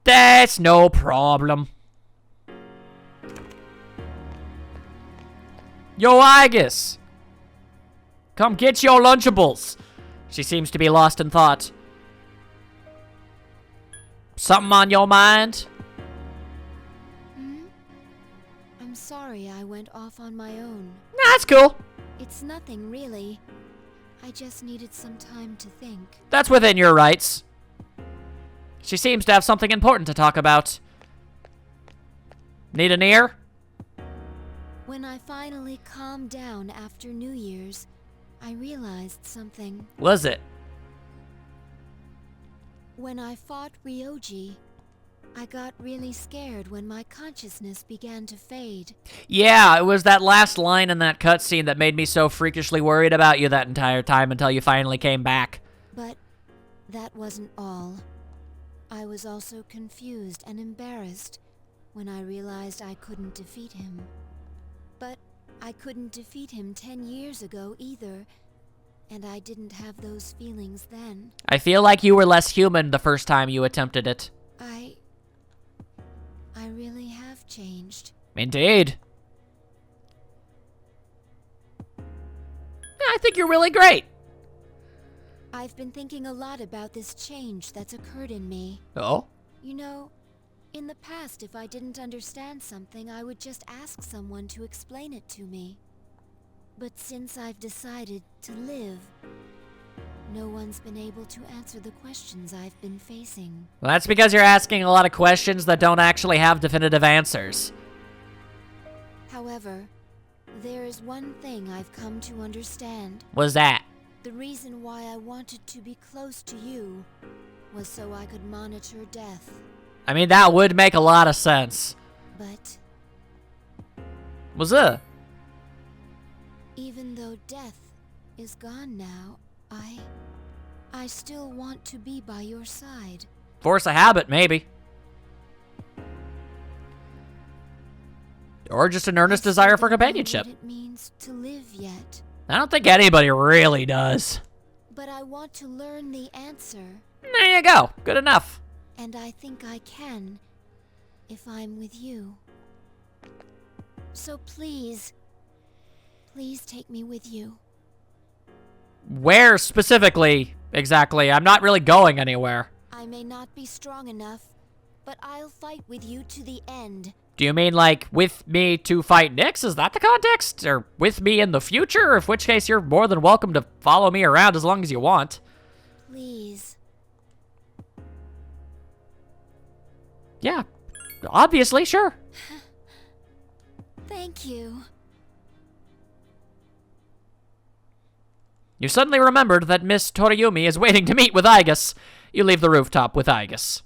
That's no problem. Yo, Aigis! Come get your Lunchables. She seems to be lost in thought. Something on your mind? I'm sorry I went off on my own. Nah, that's cool. It's nothing, really. I just needed some time to think. That's within your rights. She seems to have something important to talk about. Need an ear? When I finally calmed down after New Year's, I realized something. Was it? When I fought Ryoji, I got really scared when my consciousness began to fade. Yeah, it was that last line in that cutscene that made me so freakishly worried about you that entire time until you finally came back. But that wasn't all. I was also confused and embarrassed when I realized I couldn't defeat him. But I couldn't defeat him 10 years ago either, and I didn't have those feelings then. I feel like you were less human the first time you attempted it. I really have changed. Indeed. I think you're really great. I've been thinking a lot about this change that's occurred in me. Oh? You know, in the past, if I didn't understand something, I would just ask someone to explain it to me. But since I've decided to live, no one's been able to answer the questions I've been facing. Well, that's because you're asking a lot of questions that don't actually have definitive answers. However, there is one thing I've come to understand. What's that? The reason why I wanted to be close to you was so I could monitor death. I mean, that would make a lot of sense. But What's up? even though death is gone now, I still want to be by your side. Force a habit, maybe. Or just an earnest desire for companionship. I don't know what it means to live yet, I don't think anybody really does. but I want to learn the answer, There you go. Good enough. and I think I can if I'm with you. So please take me with you. Where specifically, exactly? I'm not really going anywhere. I may not be strong enough, but I'll fight with you to the end. Do you mean, like, with me to fight Nyx? Is that the context? Or with me in the future? In which case, you're more than welcome to follow me around as long as you want. Please. Yeah, obviously, sure. Thank you. You suddenly remembered that Miss Toriyumi is waiting to meet with Aigis. You leave the rooftop with Aigis.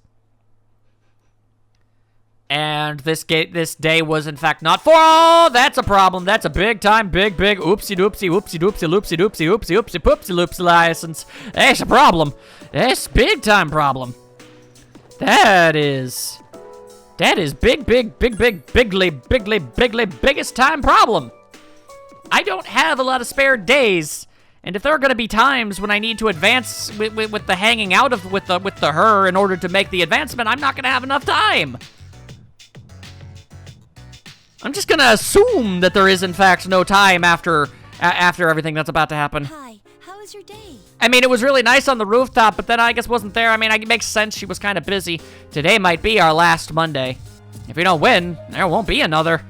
And this day was in fact not for. Oh, that's a problem. That's a big oopsie doopsie oopsie poopsie license. That's a problem. That's a big time problem. That is biggest time problem. I don't have a lot of spare days. And if there are going to be times when I need to advance with the hanging out of with the her in order to make the advancement, I'm not going to have enough time. I'm just going to assume that there is in fact no time after everything that's about to happen. Hi, how was your day? I mean, it was really nice on the rooftop, but then Aigis wasn't there. I mean, it makes sense. She was kind of busy. Today might be our last Monday. If we don't win, there won't be another.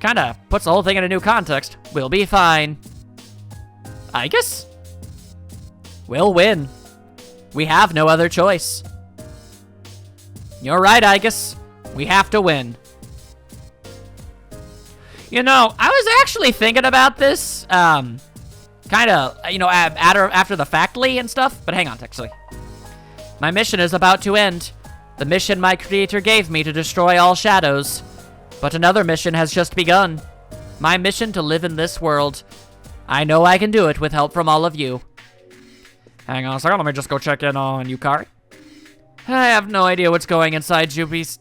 Kind of puts the whole thing in a new context. We'll be fine. Aigis? We'll win. We have no other choice. You're right, Aigis. We have to win. You know, I was actually thinking about this, kind of, you know, after the factly and stuff, but hang on, actually. My mission is about to end. The mission my creator gave me to destroy all shadows. But another mission has just begun. My mission to live in this world. I know I can do it with help from all of you. Hang on a second, let me just go check in on Yukari. I have no idea what's going inside Junpei's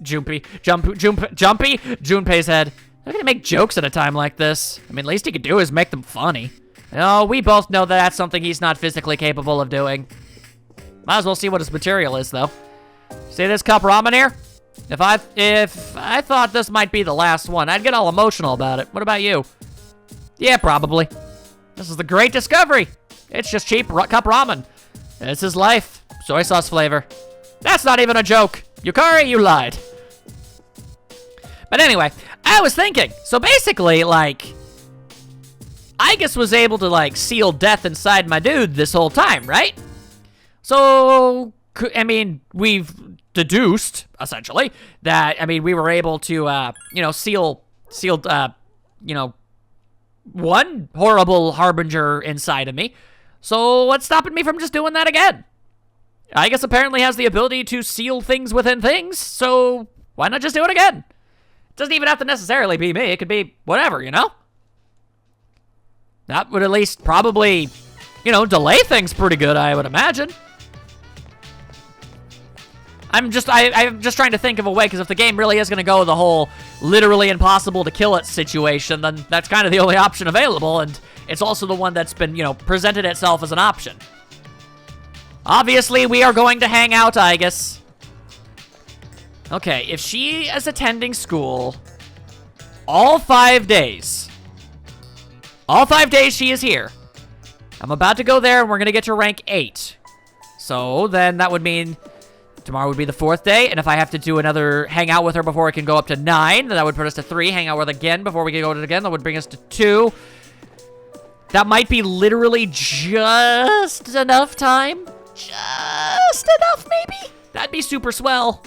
head. How can he make jokes at a time like this? I mean, least he could do is make them funny. Oh, we both know that that's something he's not physically capable of doing. Might as well see what his material is, though. See this cup ramen here? If I thought this might be the last one, I'd get all emotional about it. What about you? Yeah, probably. This is the great discovery. It's just cheap cup ramen. It's his life. Soy sauce flavor. That's not even a joke. Yukari, you lied. But anyway, I was thinking. So basically, like, Aigis was able to, like, seal death inside my dude this whole time, right? So, I mean, we've deduced, essentially, that, I mean, we were able to, you know, seal, you know, one horrible harbinger inside of me. So what's stopping me from just doing that again? Aigis apparently has the ability to seal things within things, so why not just do it again? It doesn't even have to necessarily be me. It could be whatever, you know? That would at least probably, you know, delay things pretty good, I would imagine. I'm just trying to think of a way, because if the game really is going to go the whole literally impossible to kill it situation, then that's kind of the only option available, and it's also the one that's been, you know, presented itself as an option. Obviously, we are going to hang out, Aigis. Okay, if she is attending school all 5 days, she is here. I'm about to go there, and we're going to get to rank 8. So, then that would mean tomorrow would be the 4th day, and if I have to do another hang out with her before I can go up to 9, then that would put us to 3. Hang out with her again before we can go to it again, that would bring us to 2. That might be literally just enough time. Just enough, maybe? That'd be super swell.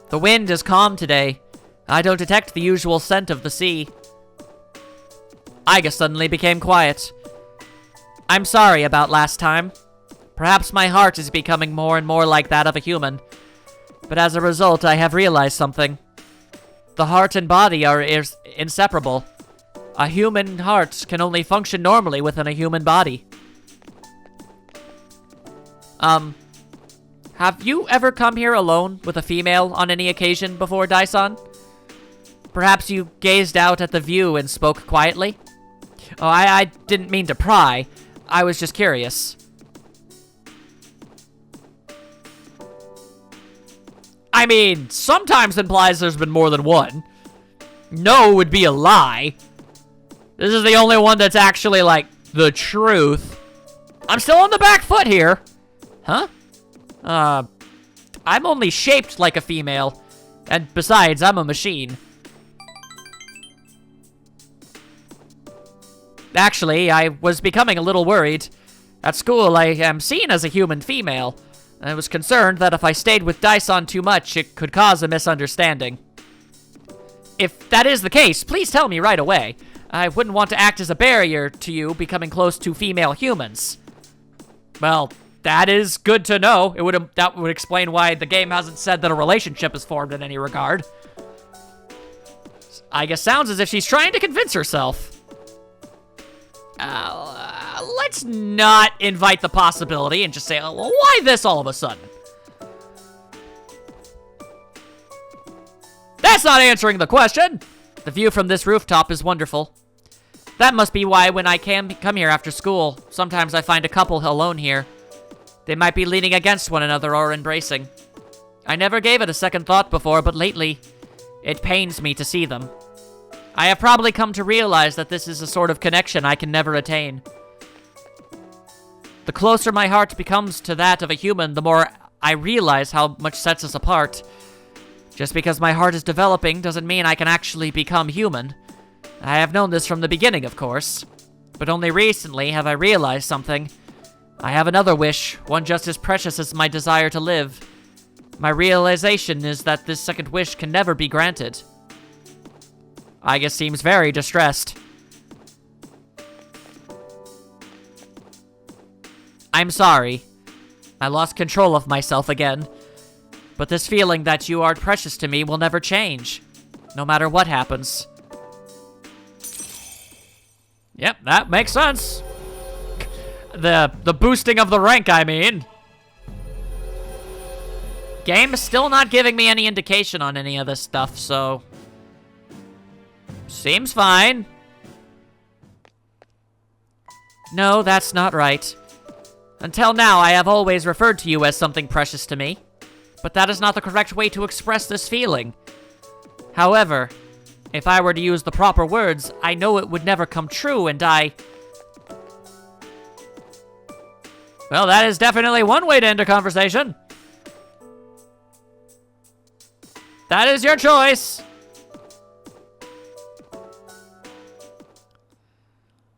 The wind is calm today. I don't detect the usual scent of the sea. Aigis suddenly became quiet. I'm sorry about last time. Perhaps my heart is becoming more and more like that of a human. But as a result, I have realized something. The heart and body are inseparable. A human heart can only function normally within a human body. Have you ever come here alone with a female on any occasion before, Daison? Perhaps you gazed out at the view and spoke quietly? Oh, I didn't mean to pry. I was just curious. I mean, sometimes implies there's been more than one. No would be a lie. This is the only one that's actually, like, the truth. I'm still on the back foot here. Huh? I'm only shaped like a female. And besides, I'm a machine. Actually, I was becoming a little worried. At school, I am seen as a human female. I was concerned that if I stayed with Daison too much, it could cause a misunderstanding. If that is the case, please tell me right away. I wouldn't want to act as a barrier to you becoming close to female humans. Well, that is good to know. That would explain why the game hasn't said that a relationship is formed in any regard. I guess sounds as if she's trying to convince herself. Let's not invite the possibility and just say, oh, well, why this all of a sudden? That's not answering the question. The view from this rooftop is wonderful. That must be why when I come here after school, sometimes I find a couple alone here. They might be leaning against one another or embracing. I never gave it a second thought before, but lately, it pains me to see them. I have probably come to realize that this is a sort of connection I can never attain. The closer my heart becomes to that of a human, the more I realize how much sets us apart. Just because my heart is developing doesn't mean I can actually become human. I have known this from the beginning, of course. But only recently have I realized something. I have another wish, one just as precious as my desire to live. My realization is that this second wish can never be granted. Aigis seems very distressed. I'm sorry. I lost control of myself again. But this feeling that you are precious to me will never change, no matter what happens. Yep, that makes sense. The boosting of the rank, I mean. Game is still not giving me any indication on any of this stuff, so... Seems fine. No, that's not right. Until now, I have always referred to you as something precious to me. But that is not the correct way to express this feeling. However, if I were to use the proper words, I know it would never come true, and Well, that is definitely one way to end a conversation. That is your choice.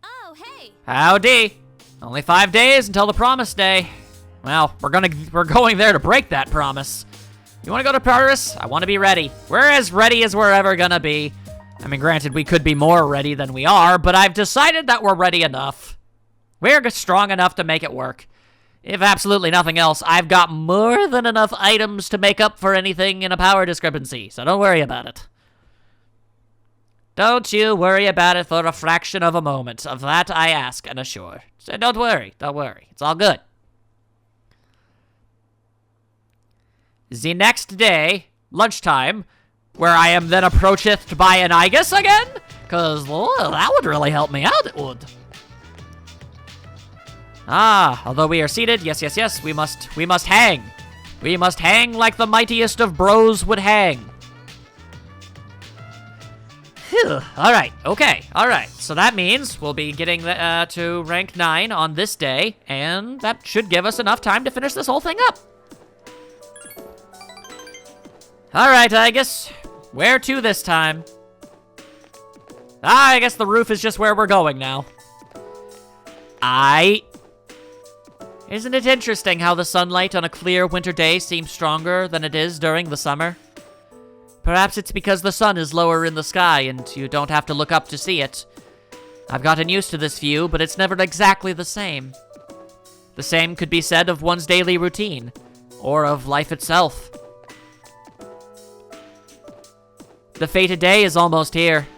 Oh, hey! Howdy. Only 5 days until the promised day. Well, we're going there to break that promise. You want to go to Paris? I want to be ready. We're as ready as we're ever gonna be. I mean, granted, we could be more ready than we are, but I've decided that we're ready enough. We're strong enough to make it work. If absolutely nothing else, I've got more than enough items to make up for anything in a power discrepancy, so don't worry about it. Don't you worry about it for a fraction of a moment. Of that I ask and assure. So don't worry. It's all good. The next day, lunchtime, where I am then approached by an Aigis again? Because, well, that would really help me out, it would. Although we are seated, yes, we must hang. We must hang like the mightiest of bros would hang. Phew, alright, so that means we'll be getting to rank 9 on this day, and that should give us enough time to finish this whole thing up. Alright, I guess, where to this time? I guess the roof is just where we're going now. Isn't it interesting how the sunlight on a clear winter day seems stronger than it is during the summer? Perhaps it's because the sun is lower in the sky and you don't have to look up to see it. I've gotten used to this view, but it's never exactly the same. The same could be said of one's daily routine, or of life itself. The fated day is almost here.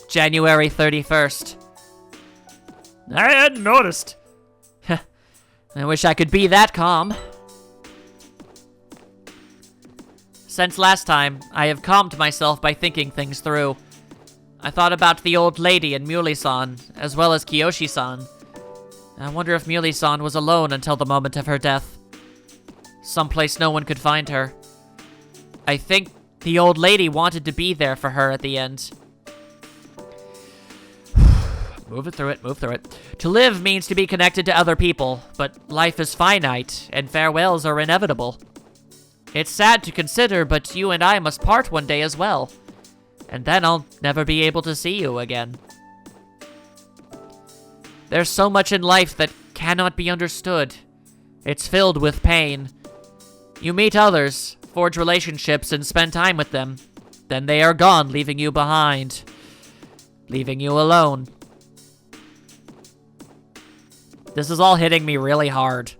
January 31st. I hadn't noticed. I wish I could be that calm. Since last time, I have calmed myself by thinking things through. I thought about the old lady and Muley-san, as well as Kiyoshi-san. I wonder if Muley-san was alone until the moment of her death. Someplace no one could find her. I think the old lady wanted to be there for her at the end. Move through it. To live means to be connected to other people, but life is finite, and farewells are inevitable. It's sad to consider, but you and I must part one day as well. And then I'll never be able to see you again. There's so much in life that cannot be understood. It's filled with pain. You meet others, forge relationships, and spend time with them. Then they are gone, leaving you behind. Leaving you alone. This is all hitting me really hard.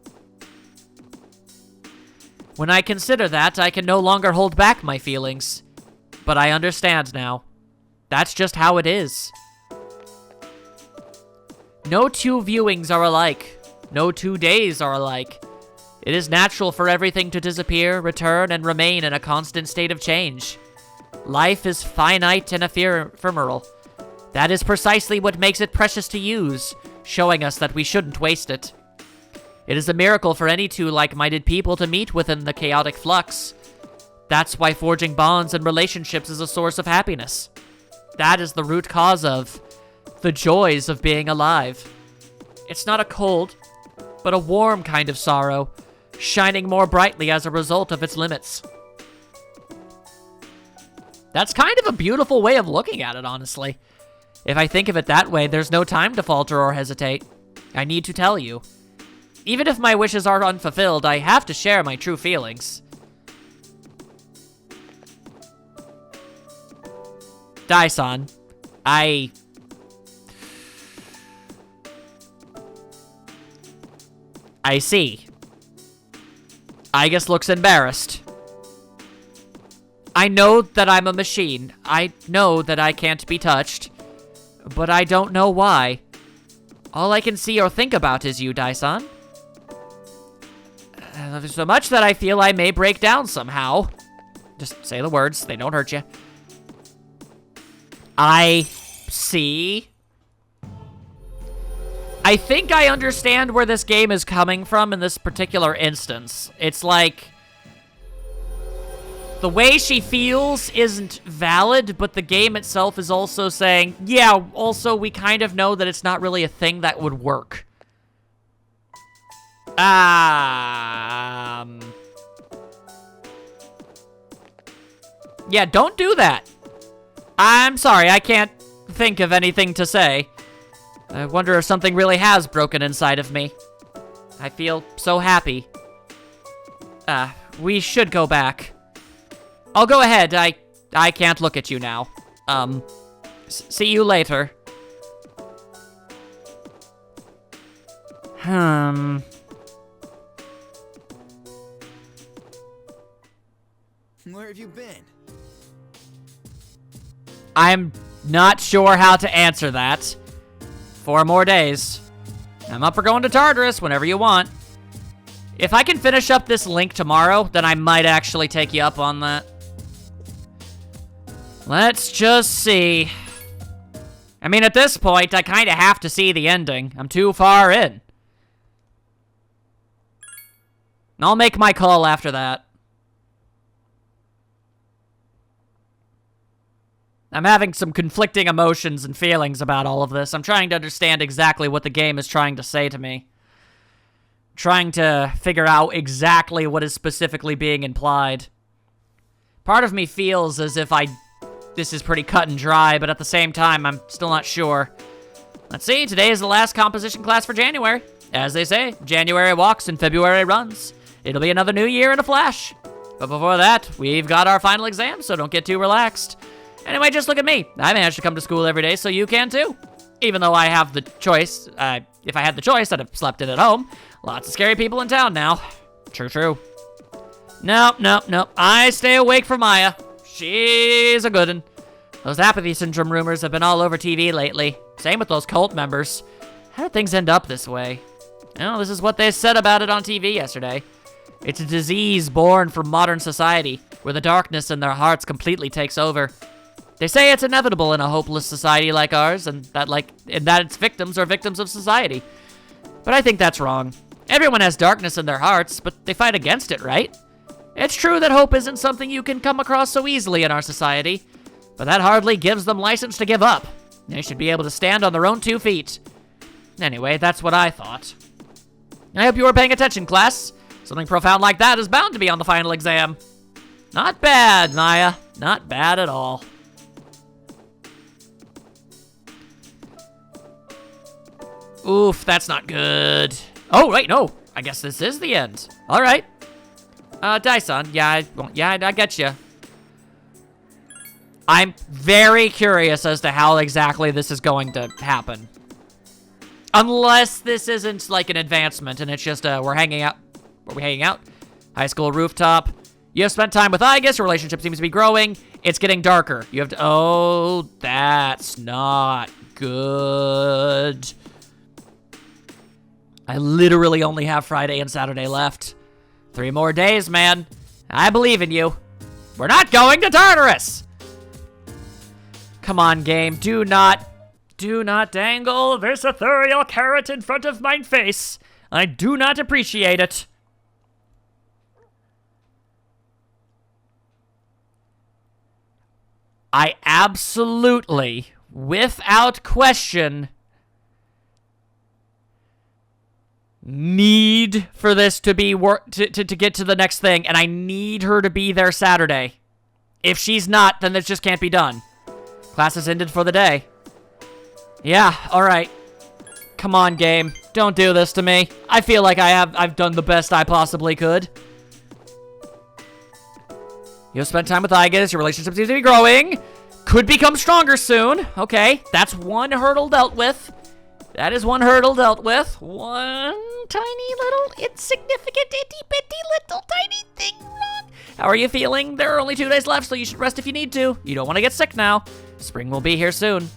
When I consider that, I can no longer hold back my feelings. But I understand now. That's just how it is. No two viewings are alike. No 2 days are alike. It is natural for everything to disappear, return, and remain in a constant state of change. Life is finite and ephemeral. That is precisely what makes it precious to use, showing us that we shouldn't waste it. It is a miracle for any two like-minded people to meet within the chaotic flux. That's why forging bonds and relationships is a source of happiness. That is the root cause of the joys of being alive. It's not a cold, but a warm kind of sorrow, shining more brightly as a result of its limits. That's kind of a beautiful way of looking at it, honestly. If I think of it that way, there's no time to falter or hesitate. I need to tell you. Even if my wishes are unfulfilled, I have to share my true feelings. Dai-san, I see. Aigis looks embarrassed. I know that I'm a machine. I know that I can't be touched. But I don't know why. All I can see or think about is you, Dai-san. So much that I feel I may break down somehow. Just say the words, they don't hurt you. I see. I think I understand where this game is coming from in this particular instance. It's like the way she feels isn't valid, but the game itself is also saying, yeah, also we kind of know that it's not really a thing that would work. Yeah, don't do that. I'm sorry, I can't think of anything to say. I wonder if something really has broken inside of me. I feel so happy. We should go back. I'll go ahead. I can't look at you now. See you later. Where have you been? I'm not sure how to answer that. 4 more days. I'm up for going to Tartarus whenever you want. If I can finish up this link tomorrow, then I might actually take you up on that. Let's just see. I mean, at this point, I kind of have to see the ending. I'm too far in. I'll make my call after that. I'm having some conflicting emotions and feelings about all of this. I'm trying to understand exactly what the game is trying to say to me. Trying to figure out exactly what is specifically being implied. Part of me feels as if this is pretty cut and dry, but at the same time, I'm still not sure. Let's see, today is the last composition class for January. As they say, January walks and February runs. It'll be another new year in a flash. But before that, we've got our final exam, so don't get too relaxed. Anyway, just look at me. I managed to come to school every day, so you can too. Even though I have the choice, if I had the choice, I'd have slept in at home. Lots of scary people in town now. True. Nope. I stay awake for Maya. She's a good one. Those apathy syndrome rumors have been all over TV lately. Same with those cult members. How did things end up this way? Well, this is what they said about it on TV yesterday. It's a disease born from modern society, where the darkness in their hearts completely takes over. They say it's inevitable in a hopeless society like ours, and that its victims are victims of society. But I think that's wrong. Everyone has darkness in their hearts, but they fight against it, right? It's true that hope isn't something you can come across so easily in our society, but that hardly gives them license to give up. They should be able to stand on their own 2 feet. Anyway, that's what I thought. I hope you were paying attention, class. Something profound like that is bound to be on the final exam. Not bad, Maya. Not bad at all. Oof, that's not good. Oh, wait, no. I guess this is the end. All right. Dyson, yeah, I get you. I'm very curious as to how exactly this is going to happen. Unless this isn't like an advancement and it's just, we're hanging out. Are we hanging out? High school rooftop. You have spent time with Aigis. Your relationship seems to be growing. It's getting darker. You have to, oh, that's not good. I literally only have Friday and Saturday left. 3 more days, man. I believe in you. We're not going to Tartarus! Come on, game. Do not dangle this ethereal carrot in front of my face. I do not appreciate it. I absolutely, without question, need for this to be to get to the next thing, and I need her to be there Saturday. If she's not, then this just can't be done. Class has ended for the day. Yeah, alright. Come on, game. Don't do this to me. I feel like I've done the best I possibly could. You've spent time with Aigis. Your relationship seems to be growing. Could become stronger soon. Okay, that's 1 hurdle dealt with. That is 1 hurdle dealt with. 1 tiny little insignificant itty bitty little tiny thing wrong. How are you feeling? There are only 2 days left, so you should rest if you need to. You don't want to get sick now. Spring will be here soon.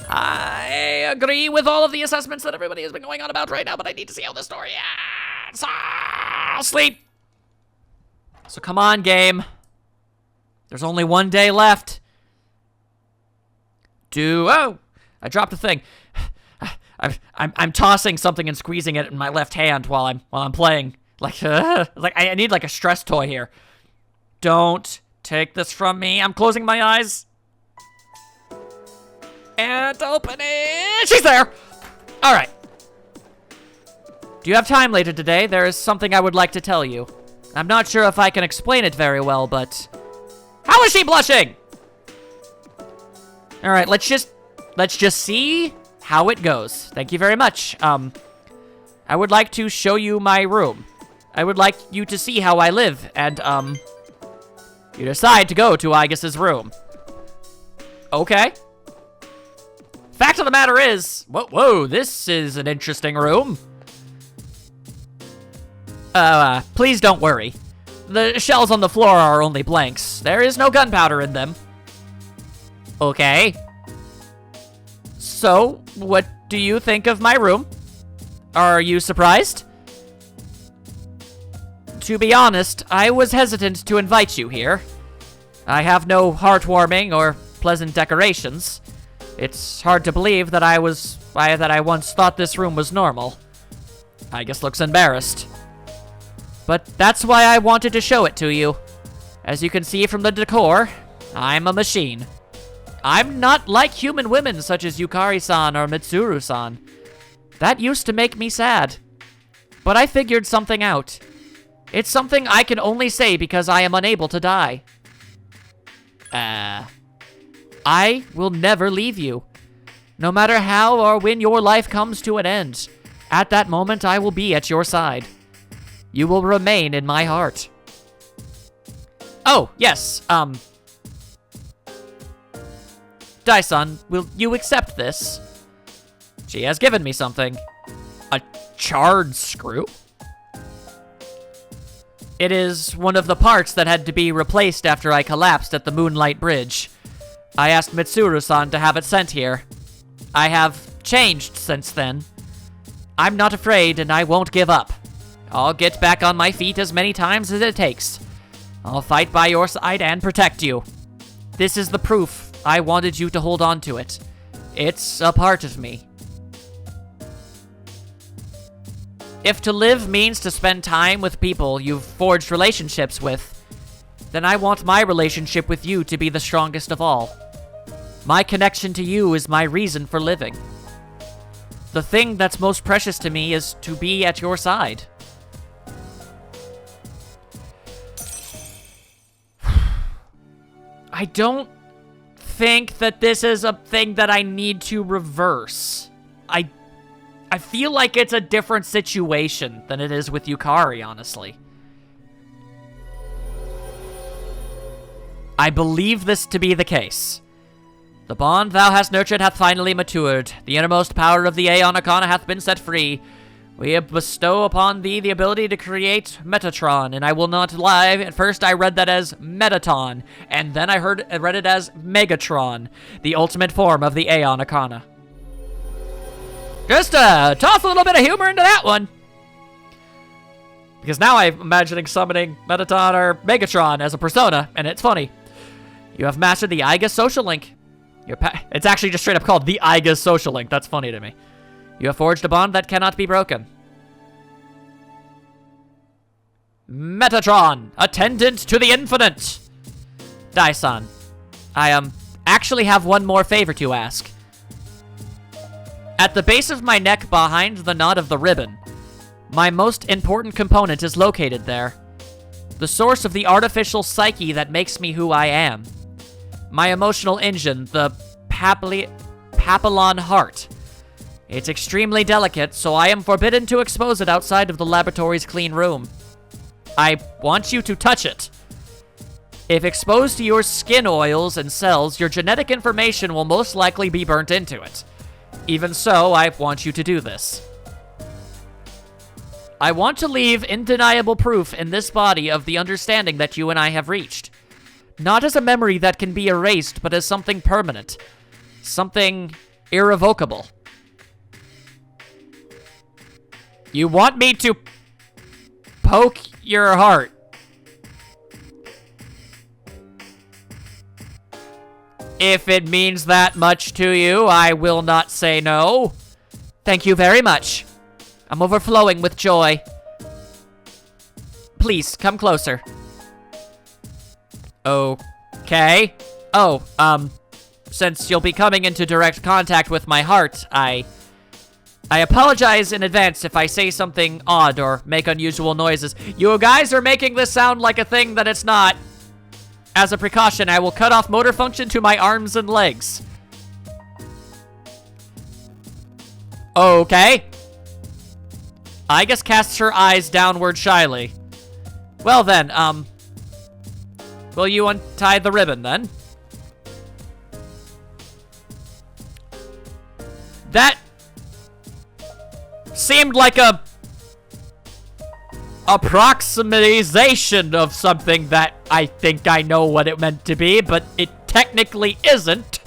I agree with all of the assessments that everybody has been going on about right now, but I need to see how the story ends. I'll sleep. So come on, game. There's only 1 day left. Oh, I dropped a thing. I'm tossing something and squeezing it in my left hand while I'm playing. Like I need like a stress toy here. Don't take this from me. I'm closing my eyes. And open it. She's there. All right. Do you have time later today? There is something I would like to tell you. I'm not sure if I can explain it very well, but How is she blushing? All right, let's just see how it goes. Thank you very much. I would like to show you my room. I would like you to see how I live, and, you decide to go to Aigis' room. Okay. Fact of the matter is, whoa, this is an interesting room. Please don't worry. The shells on the floor are only blanks. There is no gunpowder in them. Okay. So, what do you think of my room? Are you surprised? To be honest, I was hesitant to invite you here. I have no heartwarming or pleasant decorations. It's hard to believe that I once thought this room was normal. Aigis looks embarrassed. But that's why I wanted to show it to you. As you can see from the decor, I'm a machine. I'm not like human women such as Yukari-san or Mitsuru-san. That used to make me sad. But I figured something out. It's something I can only say because I am unable to die. I will never leave you. No matter how or when your life comes to an end, at that moment I will be at your side. You will remain in my heart. Oh, yes, Dai-san, will you accept this? She has given me something. A charred screw? It is one of the parts that had to be replaced after I collapsed at the Moonlight Bridge. I asked Mitsuru-san to have it sent here. I have changed since then. I'm not afraid, and I won't give up. I'll get back on my feet as many times as it takes. I'll fight by your side and protect you. This is the proof. I wanted you to hold on to it. It's a part of me. If to live means to spend time with people you've forged relationships with, then I want my relationship with you to be the strongest of all. My connection to you is my reason for living. The thing that's most precious to me is to be at your side. I don't think that this is a thing that I need to reverse. I feel like it's a different situation than it is with Yukari, honestly. I believe this to be the case. The bond thou hast nurtured hath finally matured. The innermost power of the Aeon Arcana hath been set free. We bestow upon thee the ability to create Metatron, and I will not lie, at first I read that as Metaton, and then I read it as Megatron, the ultimate form of the Aeon Arcana. Just toss a little bit of humor into that one. Because now I'm imagining summoning Metaton or Megatron as a persona, and it's funny. You have mastered the Aigis social link. It's actually just straight up called the Aigis social link. That's funny to me. You have forged a bond that cannot be broken. Metatron, attendant to the infinite. Dai-san, I actually have one more favor to ask. At the base of my neck behind the knot of the ribbon, my most important component is located there. The source of the artificial psyche that makes me who I am. My emotional engine, the Papillon heart. It's extremely delicate, so I am forbidden to expose it outside of the laboratory's clean room. I want you to touch it. If exposed to your skin oils and cells, your genetic information will most likely be burnt into it. Even so, I want you to do this. I want to leave undeniable proof in this body of the understanding that you and I have reached. Not as a memory that can be erased, but as something permanent. Something irrevocable. You want me to poke your heart? If it means that much to you, I will not say no. Thank you very much. I'm overflowing with joy. Please, come closer. Okay. Oh, since you'll be coming into direct contact with my heart, I apologize in advance if I say something odd or make unusual noises. You guys are making this sound like a thing that it's not. As a precaution, I will cut off motor function to my arms and legs. Okay. Aigis casts her eyes downward shyly. Well then, will you untie the ribbon then? That seemed like a approximation of something that I think I know what it meant to be, but it technically isn't.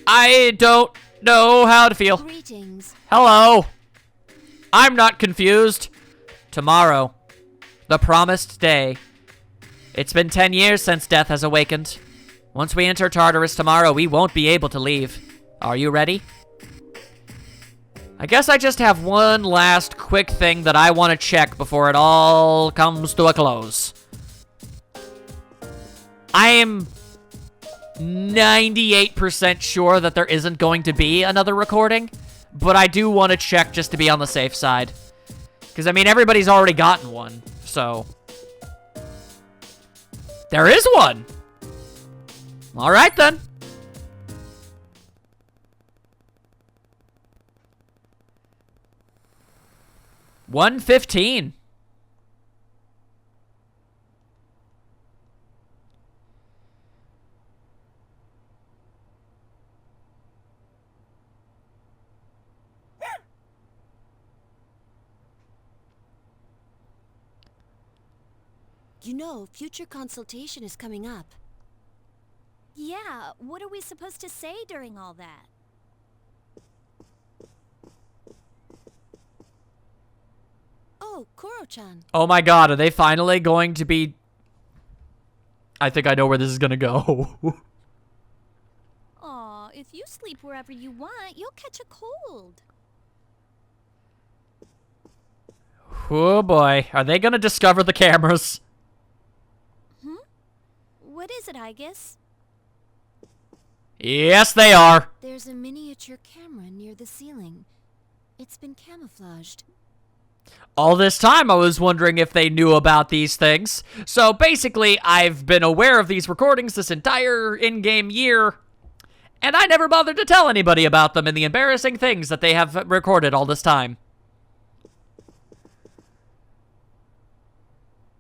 I don't know how to feel. Greetings. Hello. I'm not confused. Tomorrow. The promised day. It's been 10 years since death has awakened. Once we enter Tartarus tomorrow, we won't be able to leave. Are you ready? I guess I just have one last quick thing that I want to check before it all comes to a close. I am 98% sure that there isn't going to be another recording, but I do want to check just to be on the safe side. Because, I mean, everybody's already gotten one, so... There is one! Alright, then. $115. You know, future consultation is coming up. Yeah, what are we supposed to say during all that? Oh, Kuro-chan. Oh my god, are they finally going to be... I think I know where this is gonna go. Aw, if you sleep wherever you want, you'll catch a cold. Oh boy, are they gonna discover the cameras? What is it, Aigis? Yes, they are. There's a miniature camera near the ceiling. It's been camouflaged. All this time, I was wondering if they knew about these things. So basically, I've been aware of these recordings this entire in-game year, and I never bothered to tell anybody about them and the embarrassing things that they have recorded all this time.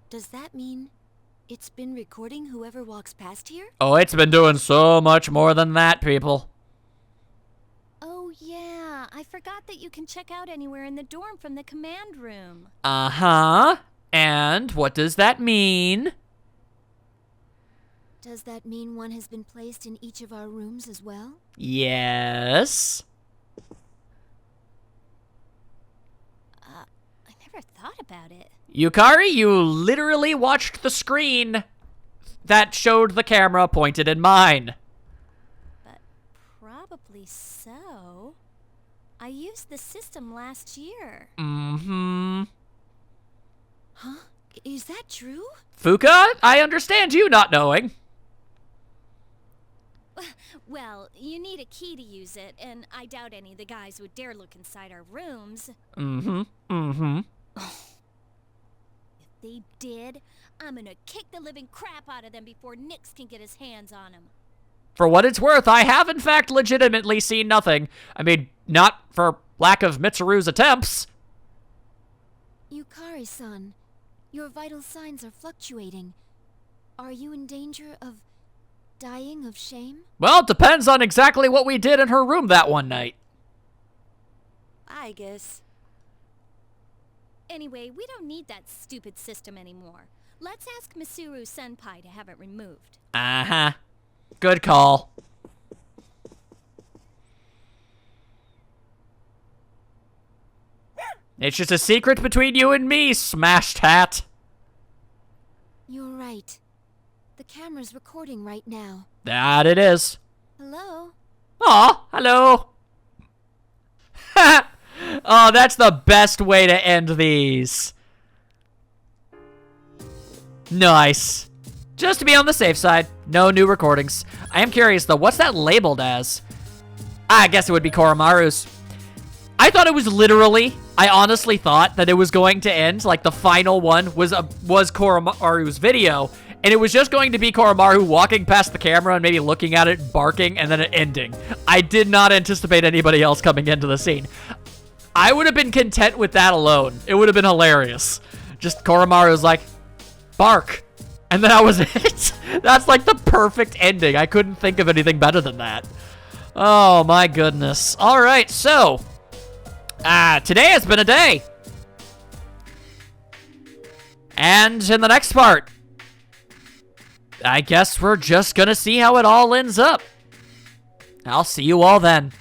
Does that mean it's been recording whoever walks past here? Oh, it's been doing so much more than that, people. Oh yeah, I forgot that you can check out anywhere in the dorm from the command room. Uh-huh. And what does that mean? Does that mean one has been placed in each of our rooms as well? Yes. I never thought about it. Yukari, you literally watched the screen that showed the camera pointed in mine. But probably so. I used the system last year. Mm-hmm. Huh? Is that true? Fuka, I understand you not knowing. Well, you need a key to use it, and I doubt any of the guys would dare look inside our rooms. Mm-hmm. Mm-hmm. If they did, I'm gonna kick the living crap out of them before Nyx can get his hands on them. For what it's worth, I have in fact legitimately seen nothing. I mean, not for lack of Mitsuru's attempts. Yukari-san, your vital signs are fluctuating. Are you in danger of dying of shame? Well, it depends on exactly what we did in her room that one night. Aigis. Anyway, we don't need that stupid system anymore. Let's ask Misuru Senpai to have it removed. Uh-huh. Good call. It's just a secret between you and me, smashed hat. You're right. The camera's recording right now. That it is. Hello? Aw, hello. Oh, that's the best way to end these. Nice. Just to be on the safe side, no new recordings. I am curious though, what's that labeled as? I guess it would be Koromaru's. I thought it was literally I honestly thought that it was going to end, like the final one was Koromaru's video, and it was just going to be Koromaru walking past the camera and maybe looking at it, barking, and then it ending. I did not anticipate anybody else coming into the scene. I would have been content with that alone. It would have been hilarious. Just Koromaru's like, bark. And then that was it. That's like the perfect ending. I couldn't think of anything better than that. Oh my goodness. All right, so today has been a day. And in the next part, I guess we're just gonna see how it all ends up. I'll see you all then.